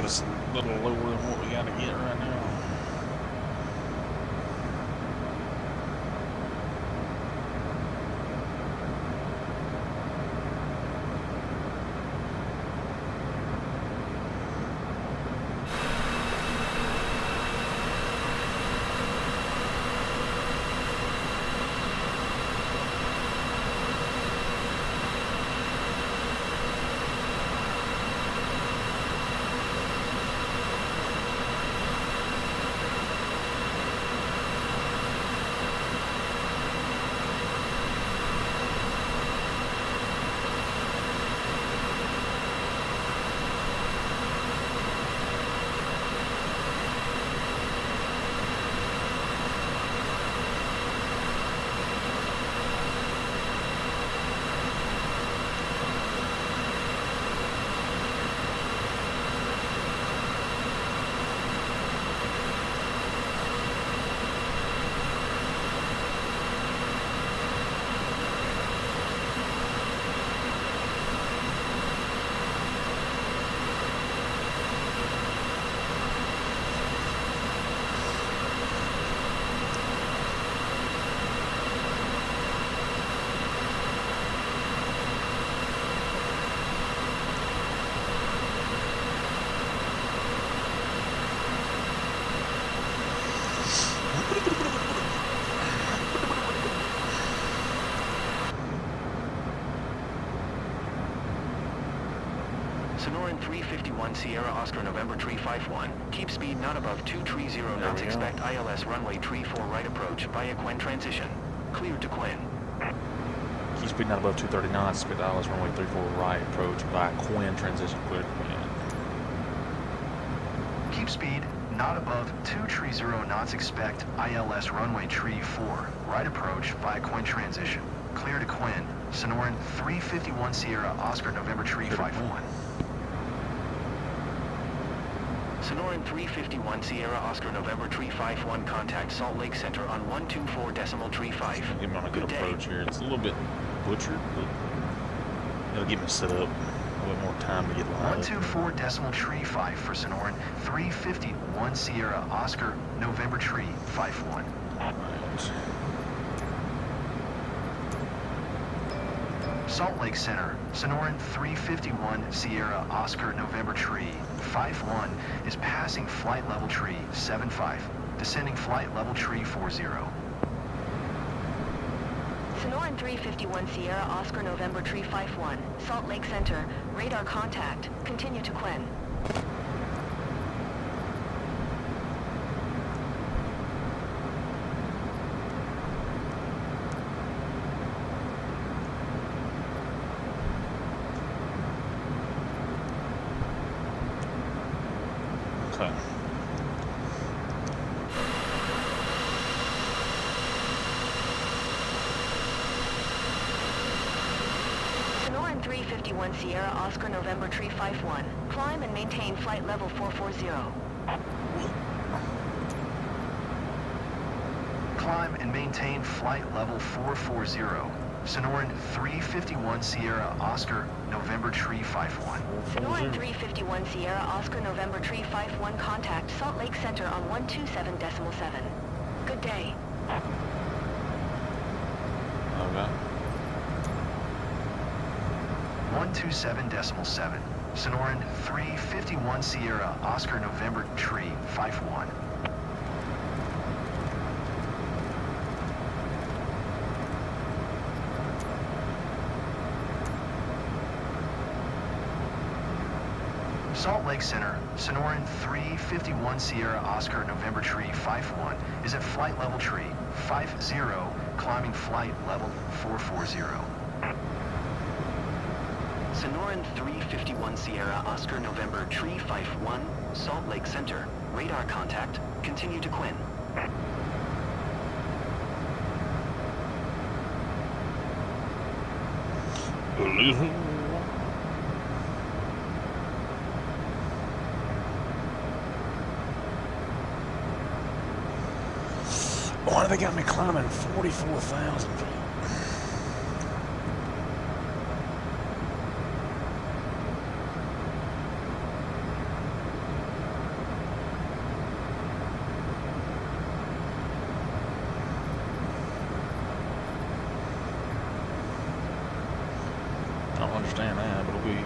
get us a little lower than what we got to get right now. Sonoran 351 Sierra Oscar November Tree 51. Keep speed not above 230 knots. Expect ILS runway tree 4 right approach via Quinn transition. Cleared to Quinn. Keep speed not above 230 knots. Expect ILS runway 34 right approach via Quinn transition. Cleared to Quinn. Keep speed not above 230 knots. Expect ILS runway tree 4 right approach via Quinn transition. Clear to Quinn. Sonoran 351 Sierra Oscar November Tree 51. Sonoran 351 Sierra Oscar November Tree 51. Contact Salt Lake Center on 124.35. Give me on a good approach here. It's a little bit butchered, but it'll give me set up a little bit more time to get lined up. 124.35 for Sonoran 351 Sierra Oscar November Tree 51. Right. Salt Lake Center, Sonoran 351 Sierra Oscar November Tree 51 is passing flight level tree 75, descending flight level tree 40. Sonoran 351 Sierra Oscar November Tree 51, Salt Lake Center, radar contact. Continue to Quinn. Okay. Sonoran 351 Sierra Oscar November Tree 51. Climb and maintain flight level 440. Climb and maintain flight level 440. Sonoran 351 Sierra Oscar November Tree 51. Sonoran 351 Sierra Oscar November Tree 51 contact Salt Lake Center on 127.7. Good day. Okay. 127.7. Sonoran 351 Sierra Oscar November Tree 51. Salt Lake Center, Sonoran 351 Sierra Oscar November Tree 51 is at flight level tree 50, climbing flight level 440. Sonoran 351 Sierra Oscar November Tree 51, Salt Lake Center. Radar contact. Continue to Quinn. Why do they got me climbing 44,000 feet? I don't understand that, but it'll be.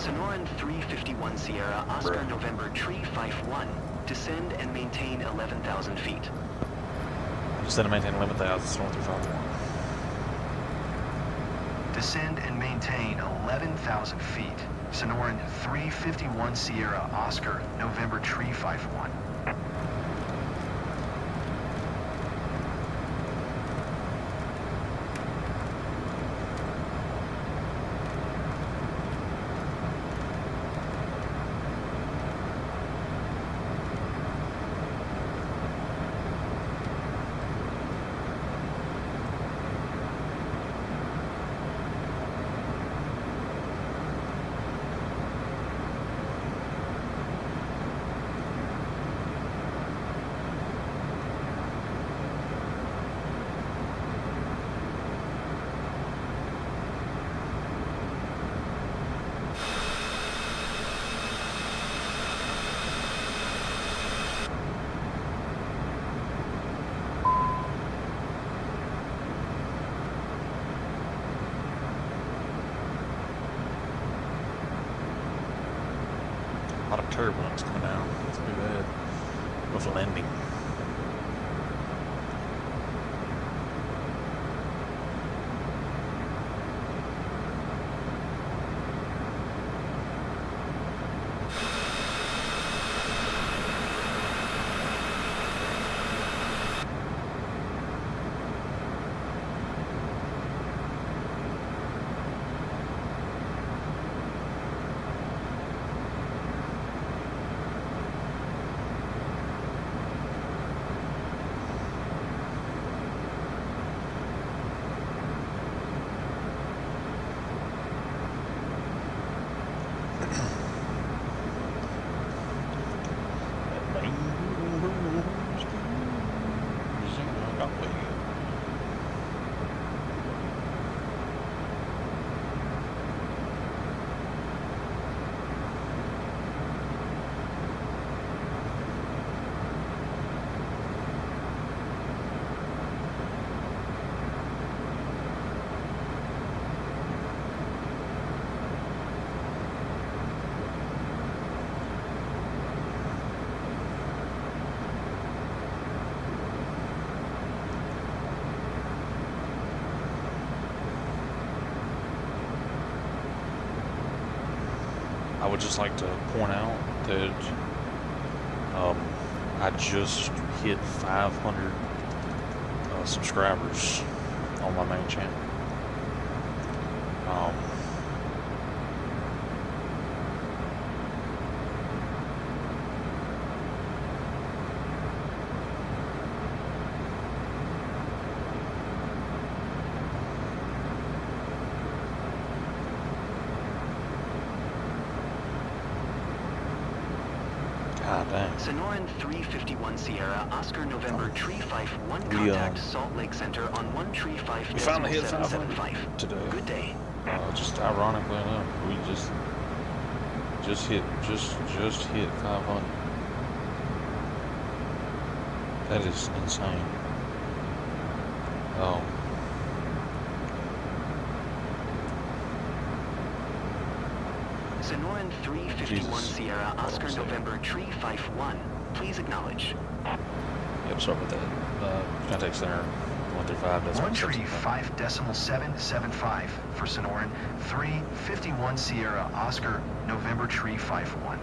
Sonoran 351 Sierra Oscar November Tree 51. Descend and maintain 11,000 feet. Instead of maintaining 11,000, it's 135.1. Descend and maintain 11,000 feet. Sonoran 351 Sierra Oscar November Tree 51. A lot of turbulence coming down. It's pretty bad. With landing. I would just like to point out that I just hit 500 subscribers on my main channel. God dang. Sonoran 351 Sierra, Oscar November Tree 51, contact Salt Lake Center on 135 We finally hit 500 775. today. Good day. Just ironically enough, we just hit 500. That is insane. Sonoran 351 Jesus. Sierra, Oscar November Tree 51. Please acknowledge. Yep, sorry about that. Contact center 135.775 for Sonoran 351 Sierra Oscar November Tree 51.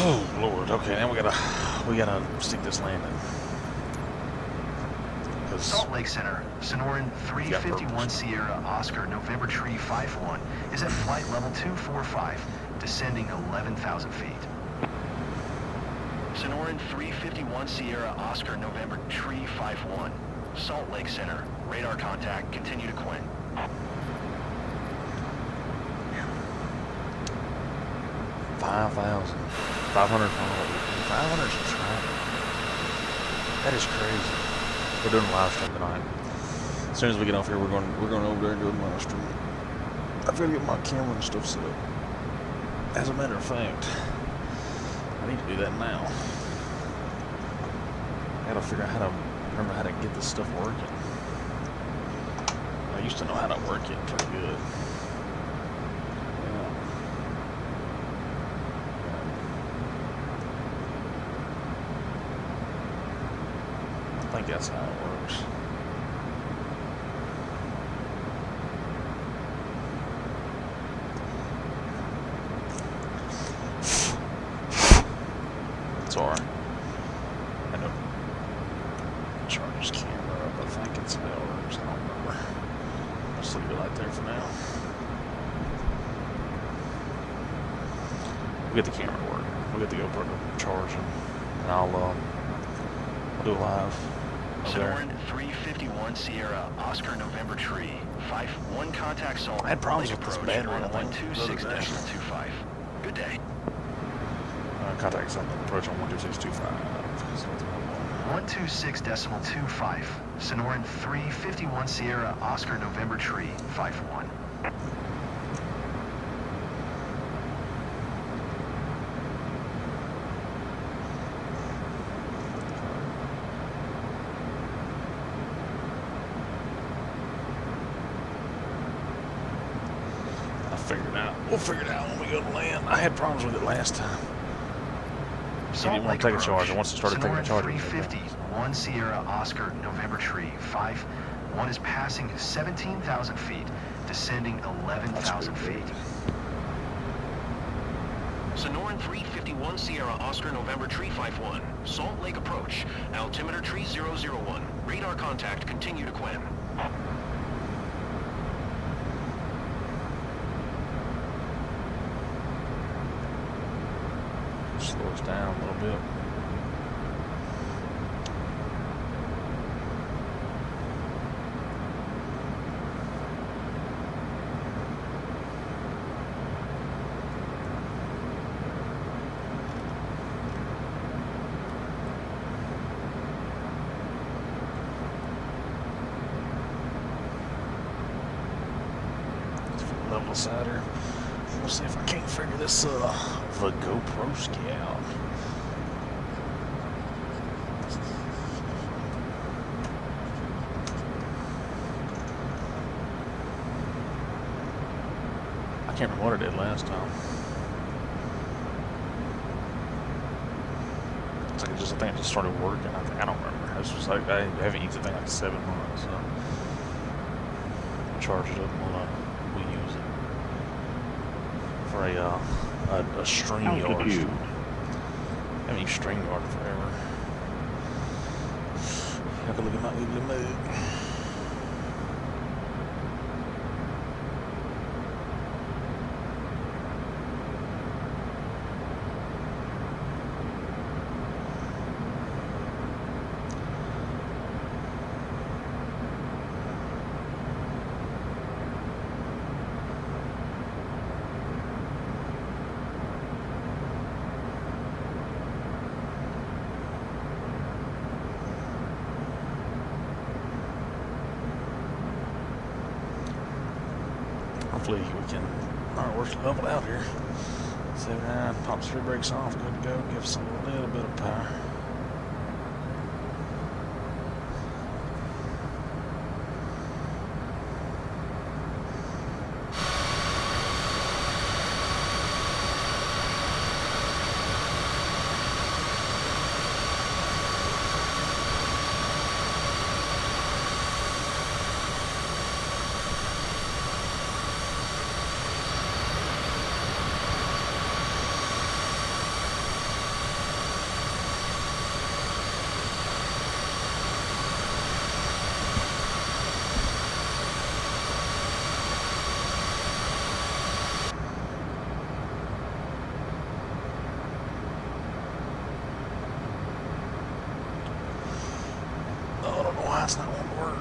Oh Lord. Okay, now we gotta stick this landing. Salt Lake Center, Sonoran 351 Sierra Oscar November Tree 51 is at flight level 245, descending 11,000 feet. Sonoran 351 Sierra, Oscar November Tree 51. Salt Lake Center. Radar contact. Continue to Quinn. 5,500 subscribers. That is crazy. We're doing a live stream tonight. As soon as we get off here, we're going over there and doing a live stream. I've got to get my camera and stuff set up. As a matter of fact, I need to do that now. I gotta figure out remember how to get this stuff working. I used to know how to work it pretty good. I think that's how it works. It's alright. I know. Charge this camera up. I think it's how it works. I don't remember. Let's leave it right there for now. We'll get the camera to work. We'll get the GoPro to charge and I'll do a live. Sonoran 351 Sierra, Oscar November Tree 51, contact Salt. I had problems Lake with this approach battery, on I think, 126.25. Good day. Contact something. Approach on 126.25. 126.25. Sonoran 351 Sierra Oscar November Tree 51. We'll figure it out when we go to land. I had problems with it last time. It didn't want to take a charge. Once it started taking a charge, 351 Sierra Oscar November Tree 51 is passing 17,000 feet, descending 11,000 feet. Sonoran 351 Sierra Oscar November Tree 51. Salt Lake approach. Altimeter Tree 001. Radar contact. Continue to Quinn. slow us down a little bit. little side here. We'll see if I can't figure this the GoPro ski out. I can't remember what I did last time. It's like I think it just started working. I don't remember. It's just like I haven't used the thing like 7 months. So I'll charge it up and we'll use it for a StreamYard. I haven't used StreamYard forever. I can look at my Google Move. Hopefully we can, alright, we're leveled out here. 79, pops 3 brakes off, good to go, gives us a little bit of power. Oh, I don't know why it's not wanting to work.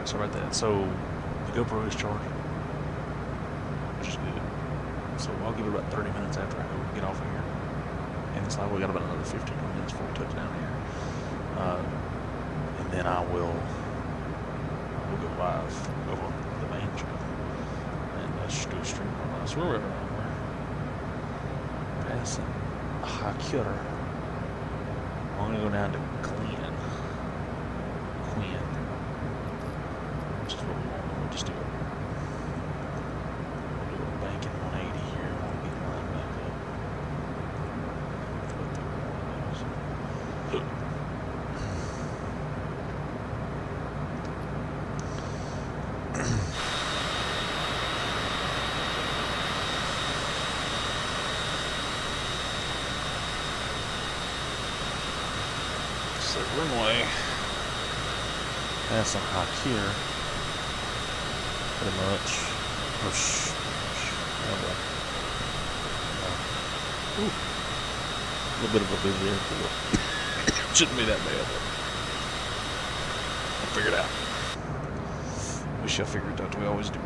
Alright, sorry about that. So, the GoPro is charged, which is good. So, I'll give it about 30 minutes after I go get off of here. And it's like we got about another 15 minutes before we touch down here. And then we'll go live over the main channel. And just do a stream on us. We're passing High Cutter. I'm gonna go down to Quinn, which is what we want. We'll just do it. We'll do a banking 180 here while we get lined back up. So runway passing High here, pretty much. Ooh, a little bit of a busy airport. Shouldn't be that bad, but I'll figure it out. We shall figure it out. We always do.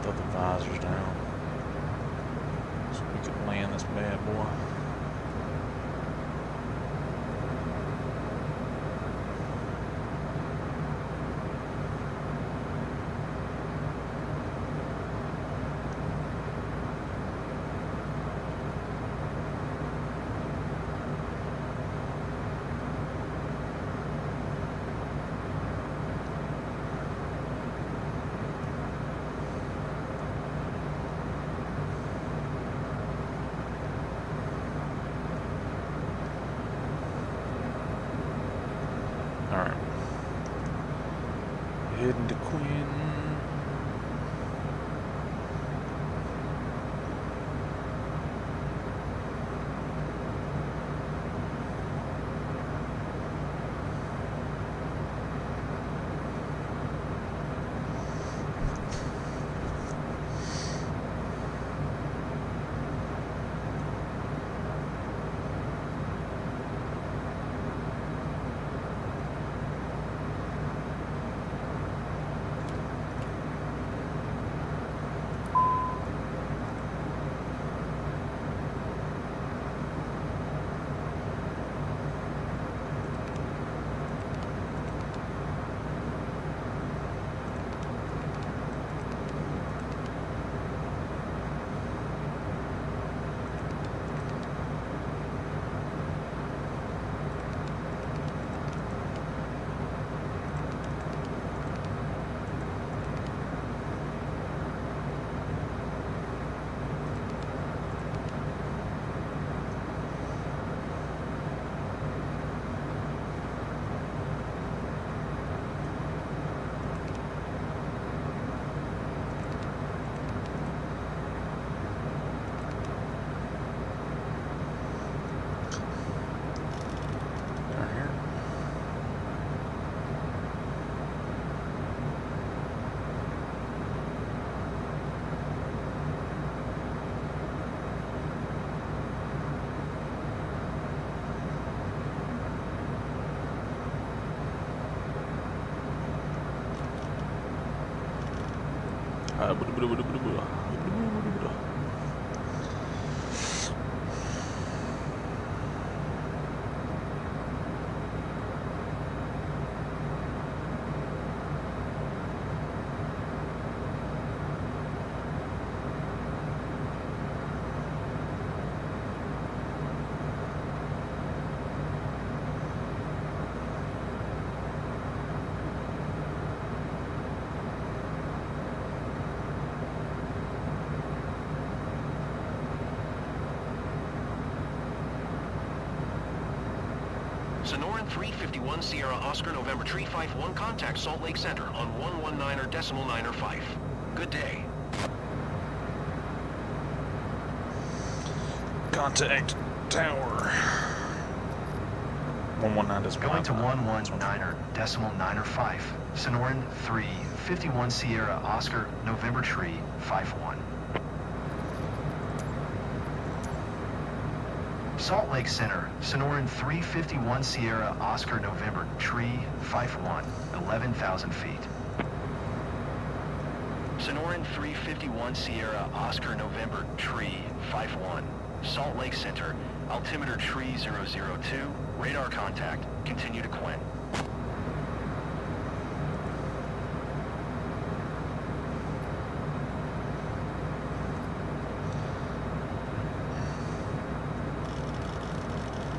Throw the visors down so we can land this bad boy. Alright. Heading to Quinn. 351 Sierra Oscar November Tree 51, contact Salt Lake Center on 119.905. Good day. Contact tower. 119.9. Going to 119.905. Sonoran 351 Sierra Oscar November Tree 51. Salt Lake Center, Sonoran 351 Sierra Oscar November Tree 51, 11,000 feet. Sonoran 351 Sierra Oscar November Tree 51, Salt Lake Center, altimeter tree 002, radar contact, continue to Quinn.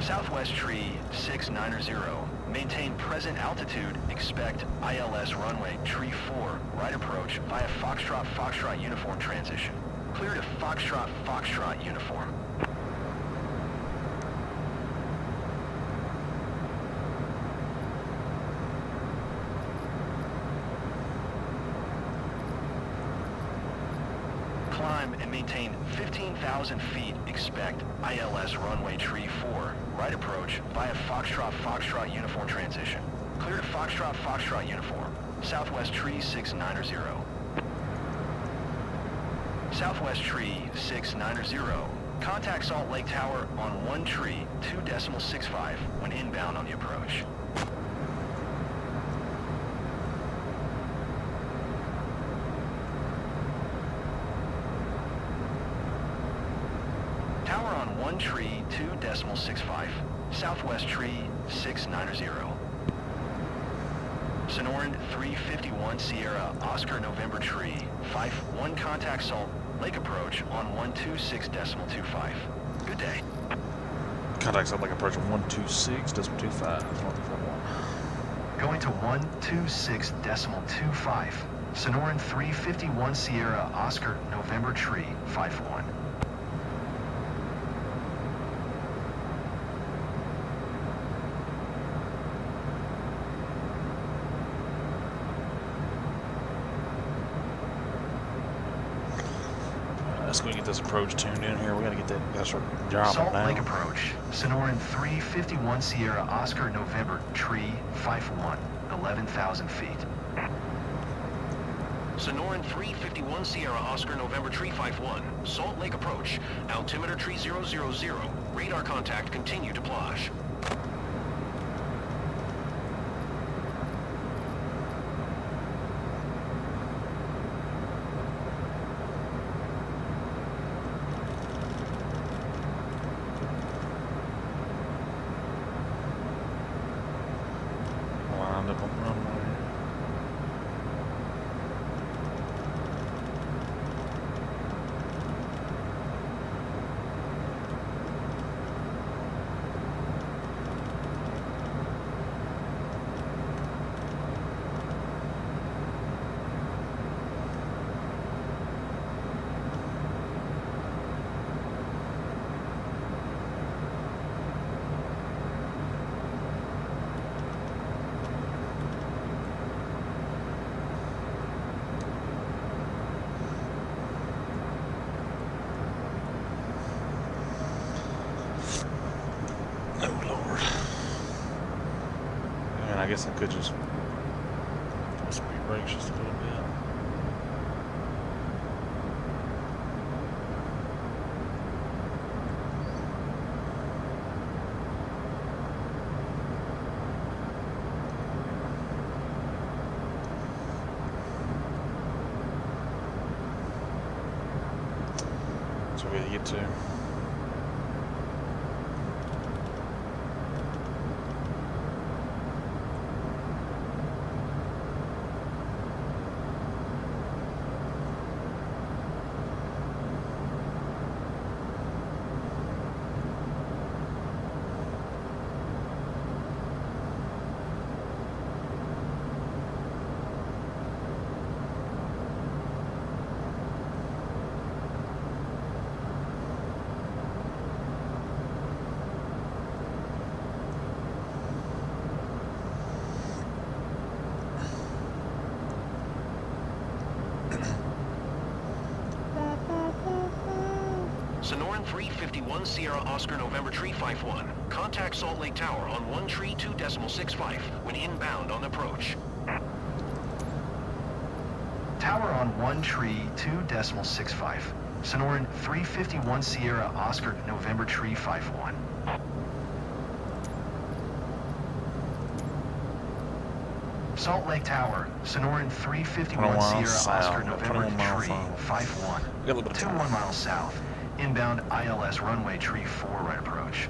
Southwest tree 690, maintain present altitude, expect ILS runway tree 4, right approach via Foxtrot Foxtrot uniform transition. Clear to Foxtrot Foxtrot uniform. Climb and maintain 15,000 feet, expect ILS runway tree 4, right approach via Foxtrot Foxtrot uniform transition. Clear to Foxtrot Foxtrot uniform, Southwest tree 690. Southwest tree 690, contact Salt Lake Tower on 1 tree 2.65 when inbound on the approach. Tower on 1 tree 2.65, Southwest tree 690. Sonoran 351 Sierra Oscar November Tree 51, contact Salt Lake approach on 126.25. Good day. Contact Salt Lake approach on 126.25. Going to 126.25. Sonoran 351 Sierra Oscar November Tree 51. Let's go get this approach tuned in here. We gotta get that. Gotta start dropping Salt down. Lake approach. Sonoran 351 Sierra Oscar November Tree 51, 11,000 feet. Sonoran 351 Sierra Oscar November Tree 51, Salt Lake approach, altimeter tree 000, radar contact, continue to plage. Lined up on the runway. Oh Lord. And I guess I could just speed brakes just a little bit. That's where we gotta get to. Sonoran 351 Sierra Oscar November Tree 51. Contact Salt Lake Tower on 1 tree 2.65 when inbound on approach. Tower on 1 tree 2.65. Sonoran 351 Sierra Oscar November Tree 51. Salt Lake Tower, Sonoran 351 Sierra Oscar November Tree 51. 21 miles south. Inbound ILS runway tree 4 right approach.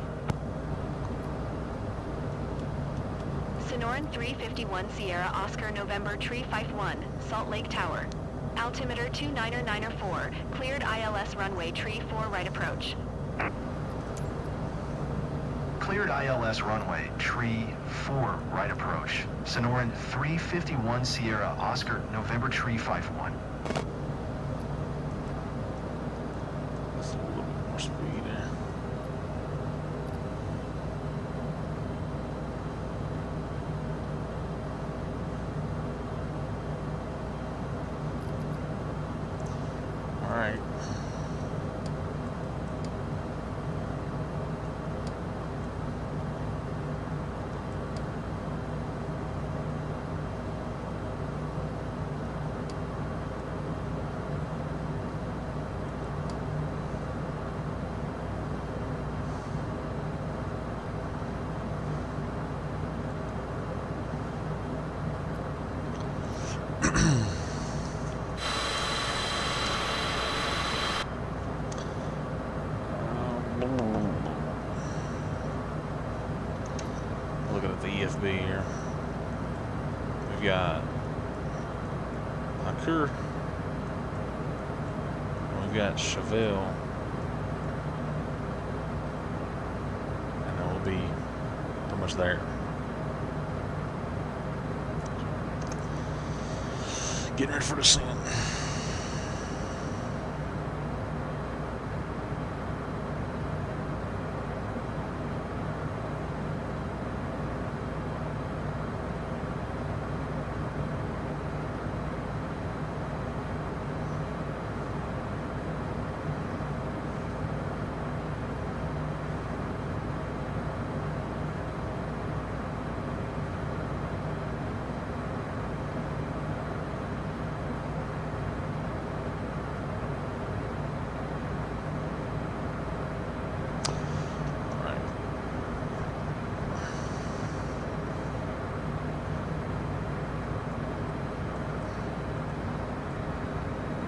Sonoran 351 Sierra Oscar November Tree 51, Salt Lake Tower. Altimeter 29904, cleared ILS runway tree 4 right approach. Cleared ILS runway tree 4 right approach. Sonoran 351 Sierra Oscar November Tree 51. That's a little bit more speed there. Alright. Looking at the EFB here. We've got Hakur. We've got Chevelle. And then we'll be pretty much there. Getting ready for descent.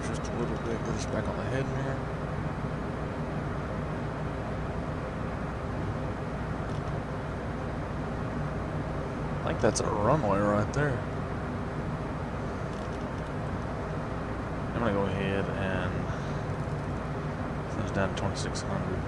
Just a little bit, get us back on the head here. I think that's our runway right there. I'm gonna go ahead and send us down to 2600.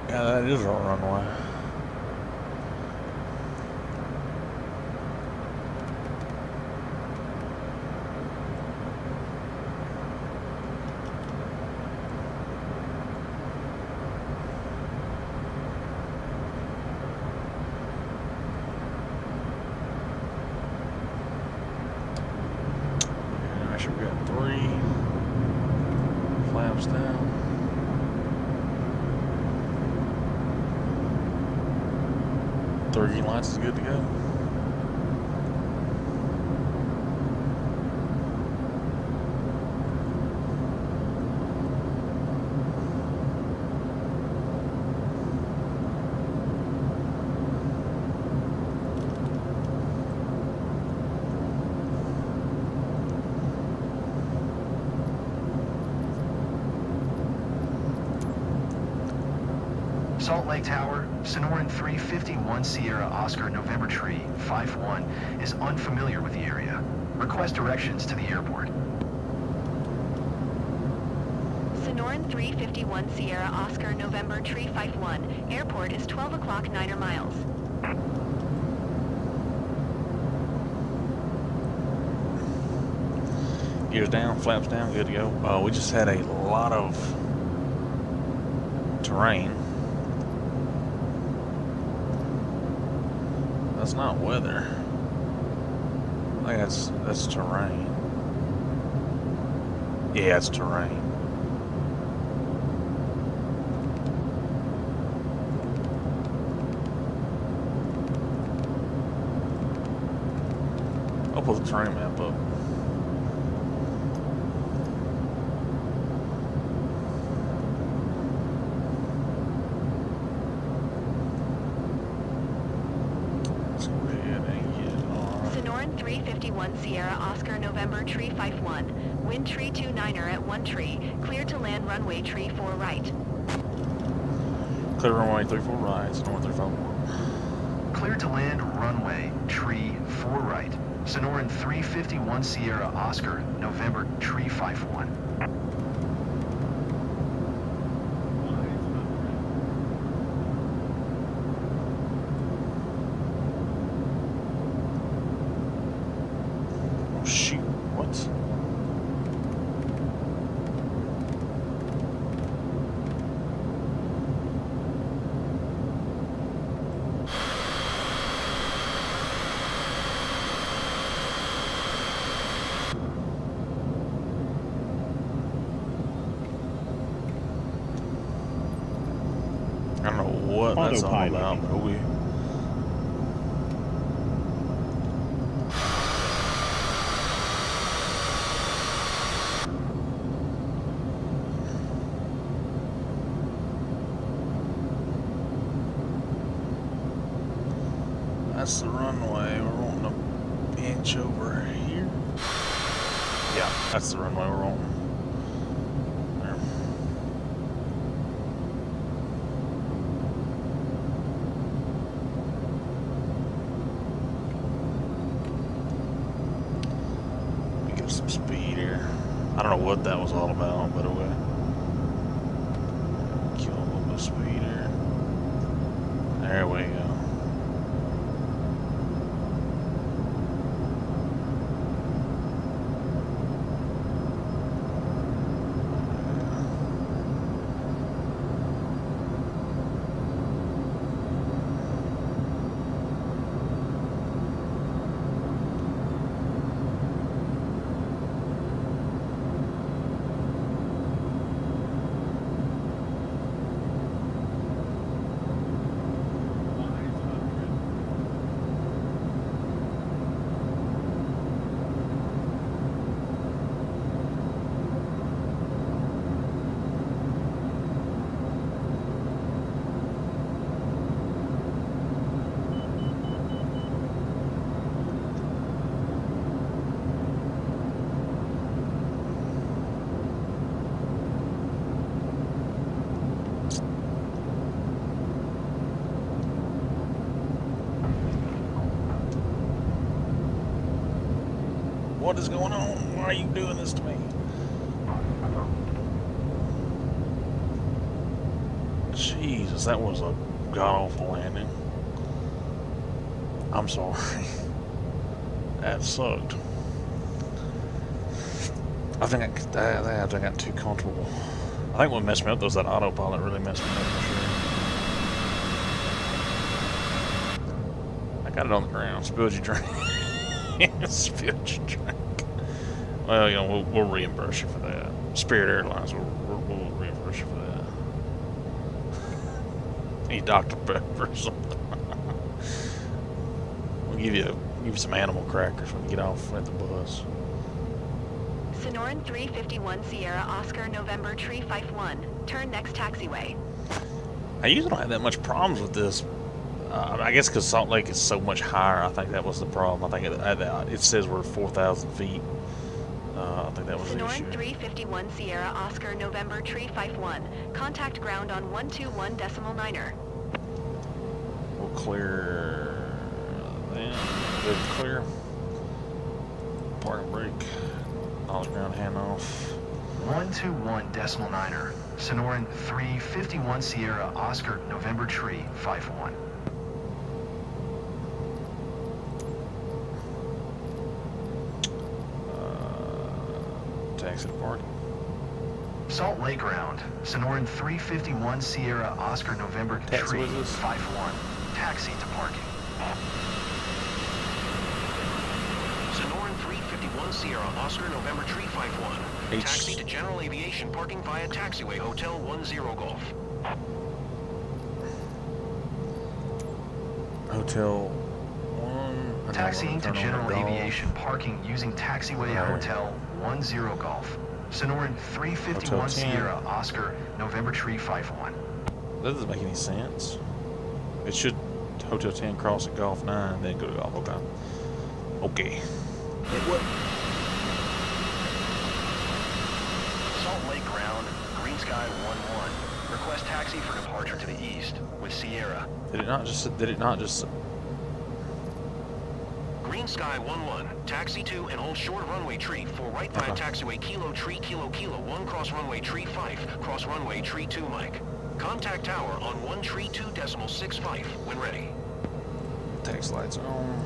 Yeah, that is our runway. Yeah, actually we got 3 flaps down. Green lights is good to go. Salt Lake Tower, Sonoran 351 Sierra Oscar November Tree 51 is unfamiliar with the area. Request directions to the airport. Sonoran 351 Sierra Oscar November Tree 51. Airport is 12 o'clock 9 miles. Ears down, flaps down, good to go. We just had a lot of terrain. That's not weather. I think that's terrain. Yeah, it's terrain. I'll pull the terrain map up. Sonoran 351 Sierra Oscar November tree 51. Wind tree 29er at 1 tree. Clear to land runway tree 4 right. Clear runway 34 right, Sonoran 351. Clear to land runway tree 4 right. Sonoran 351 Sierra Oscar November tree 51. Oh shoot, what? I don't know what that's all about, but we... That's the runway. We're wanting to inch over here. Yeah, that's the runway we're wanting. There. We get some speed here. I don't know what that was all about, but okay. Kill a little bit of speed here. There we go. What is going on? Why are you doing this to me? Jesus, that was a god-awful landing. I'm sorry. That sucked. I think I got too comfortable. I think what messed me up was that autopilot really messed me up for sure. I got it on the ground. Spilled your drink. Spilled your drink. Well, you know, we'll reimburse you for that. Spirit Airlines, we'll reimburse you for that. Need Dr. Pepper or something. We'll give you some animal crackers when you get off at the bus. Sonoran 351 Sierra Oscar November tree 51. Turn next taxiway. I usually don't have that much problems with this. I guess because Salt Lake is so much higher, I think that was the problem. I think it says we're 4,000 feet. I think that was the issue. Sonoran 351 Sierra Oscar November tree 51. Contact ground on 121.9er. We'll clear then. Good clear. Park and brake. Knowledge ground handoff. 121.9er. Sonoran 351 Sierra Oscar November tree 51. Taxi to parking. Salt Lake ground. Sonoran 351 Sierra Oscar November Taxi Tree with us. 51. Taxi to parking. Sonoran 351 Sierra Oscar November Tree 51. H. Taxi to General Aviation parking via taxiway Hotel 10 Golf. Hotel 1. Taxiing to Turn on General the golf. Aviation parking using taxiway Right. Hotel 10 Golf. Sonoran 351 Hotel 10. Sierra Oscar November Tree 51. That doesn't make any sense. It should Hotel 10 cross at Golf 9, then go to Golf. Okay. Okay. What? Salt Lake ground. Green Sky 11. Request taxi for departure to the east with Sierra. Did it not just Green Sky 11. Taxi to and hold short runway tree 4 right via Okay. taxiway Kilo Tree Kilo Kilo 1 cross runway tree 5 cross runway tree 2 Mike. Contact tower on 1 tree 2.65 when ready. tax lights on?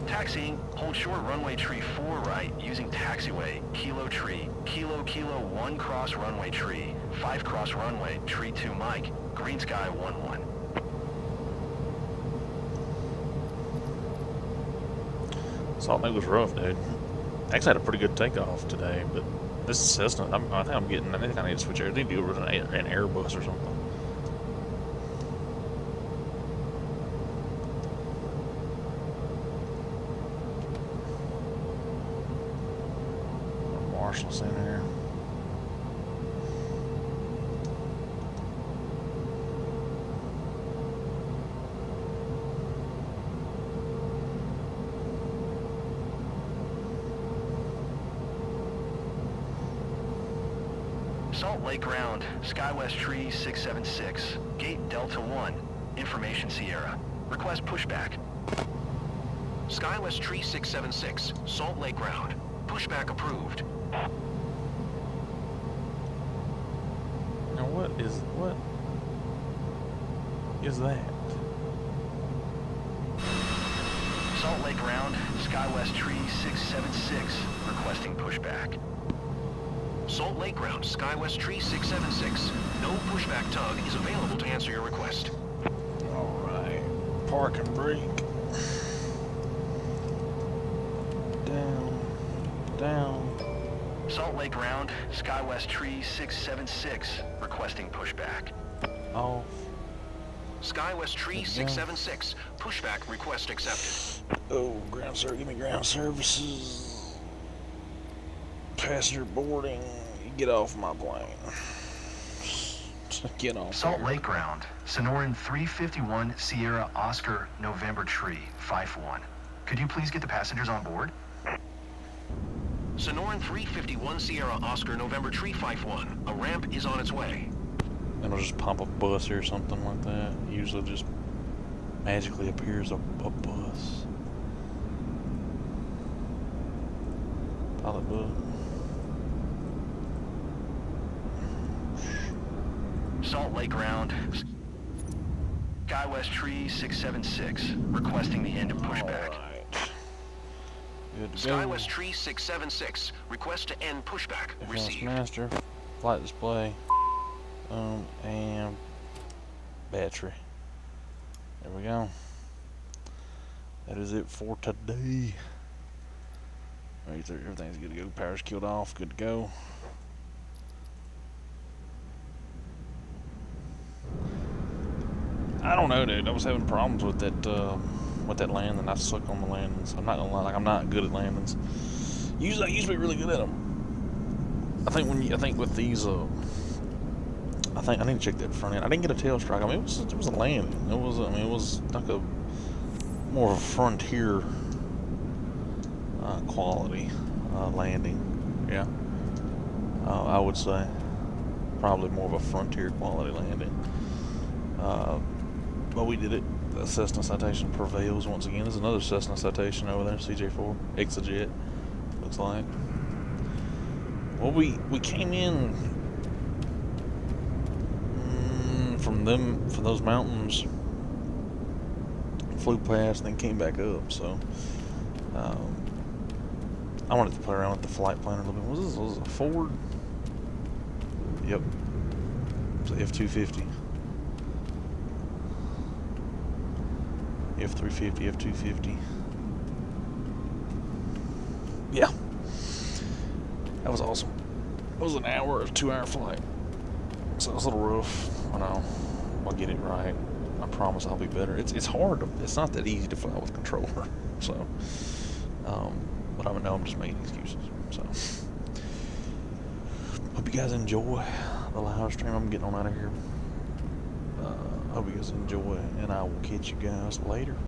Taxiing, hold short runway tree 4 right using taxiway Kilo Tree, Kilo Kilo 1 cross runway tree, 5 cross runway tree 2 Mike, Green Sky 11. Salt Lake was rough, dude. Actually had a pretty good takeoff today, but this is Cessna. I think I need to switch air. I need to go with an Airbus or something. Or Marshall's in here. Salt Lake ground, Skywest Tree 676, Gate Delta 1, Information Sierra. Request pushback. Skywest Tree 676, Salt Lake ground. Pushback approved. Now what is that? Salt Lake ground, Skywest Tree 676, requesting pushback. Salt Lake ground, Skywest Tree 676. No pushback tug is available to answer your request. Alright. Park and brake. Down. Salt Lake ground, Skywest Tree 676, requesting pushback. Off. Skywest Tree 676. Pushback request accepted. Oh, ground service. Give me ground services. Passenger boarding. Get off my plane. Get off. Salt here. Lake ground, Sonoran 351 Sierra Oscar November Tree 51. Could you please get the passengers on board? Sonoran 351 Sierra Oscar November Tree 51. A ramp is on its way. And it'll just pump a bus here or something like that. Usually just magically appears a bus. Pilot bus. Salt Lake ground, Skywest Tree 676, requesting the end of pushback. Alright. Good to go. Skywest Tree 676. Request to end pushback FS received. master. Flight display. And battery. There we go. That is it for today. Right there, everything's good to go. Power's killed off. Good to go. I don't know, dude. I was having problems with that landing. I suck on the landings. I'm not gonna lie. Like, I'm not good at landings. Usually, I used to be really good at them. I think with these, I need to check that front end. I didn't get a tail strike. I mean, it was a landing. It was like a more of a frontier quality landing. Yeah, I would say probably more of a frontier quality landing. But we did it. The Cessna citation prevails once again. There's another Cessna citation over there, CJ4, Exajet, looks like. Well, we came in from and them for those mountains flew past and then came back up. So I wanted to play around with the flight plan a little bit. Was this a Ford? Yep, it's an F-250, F-350, F-250. Yeah, that was awesome. It was an hour, a 2-hour flight. So it was a little rough. I know. I'll get it right. I promise I'll be better. It's hard. It's not that easy to fly with a controller. So, but I know I'm just making excuses. So, hope you guys enjoy the live stream. I'm getting on out of here. Hope you guys enjoy, and I will catch you guys later.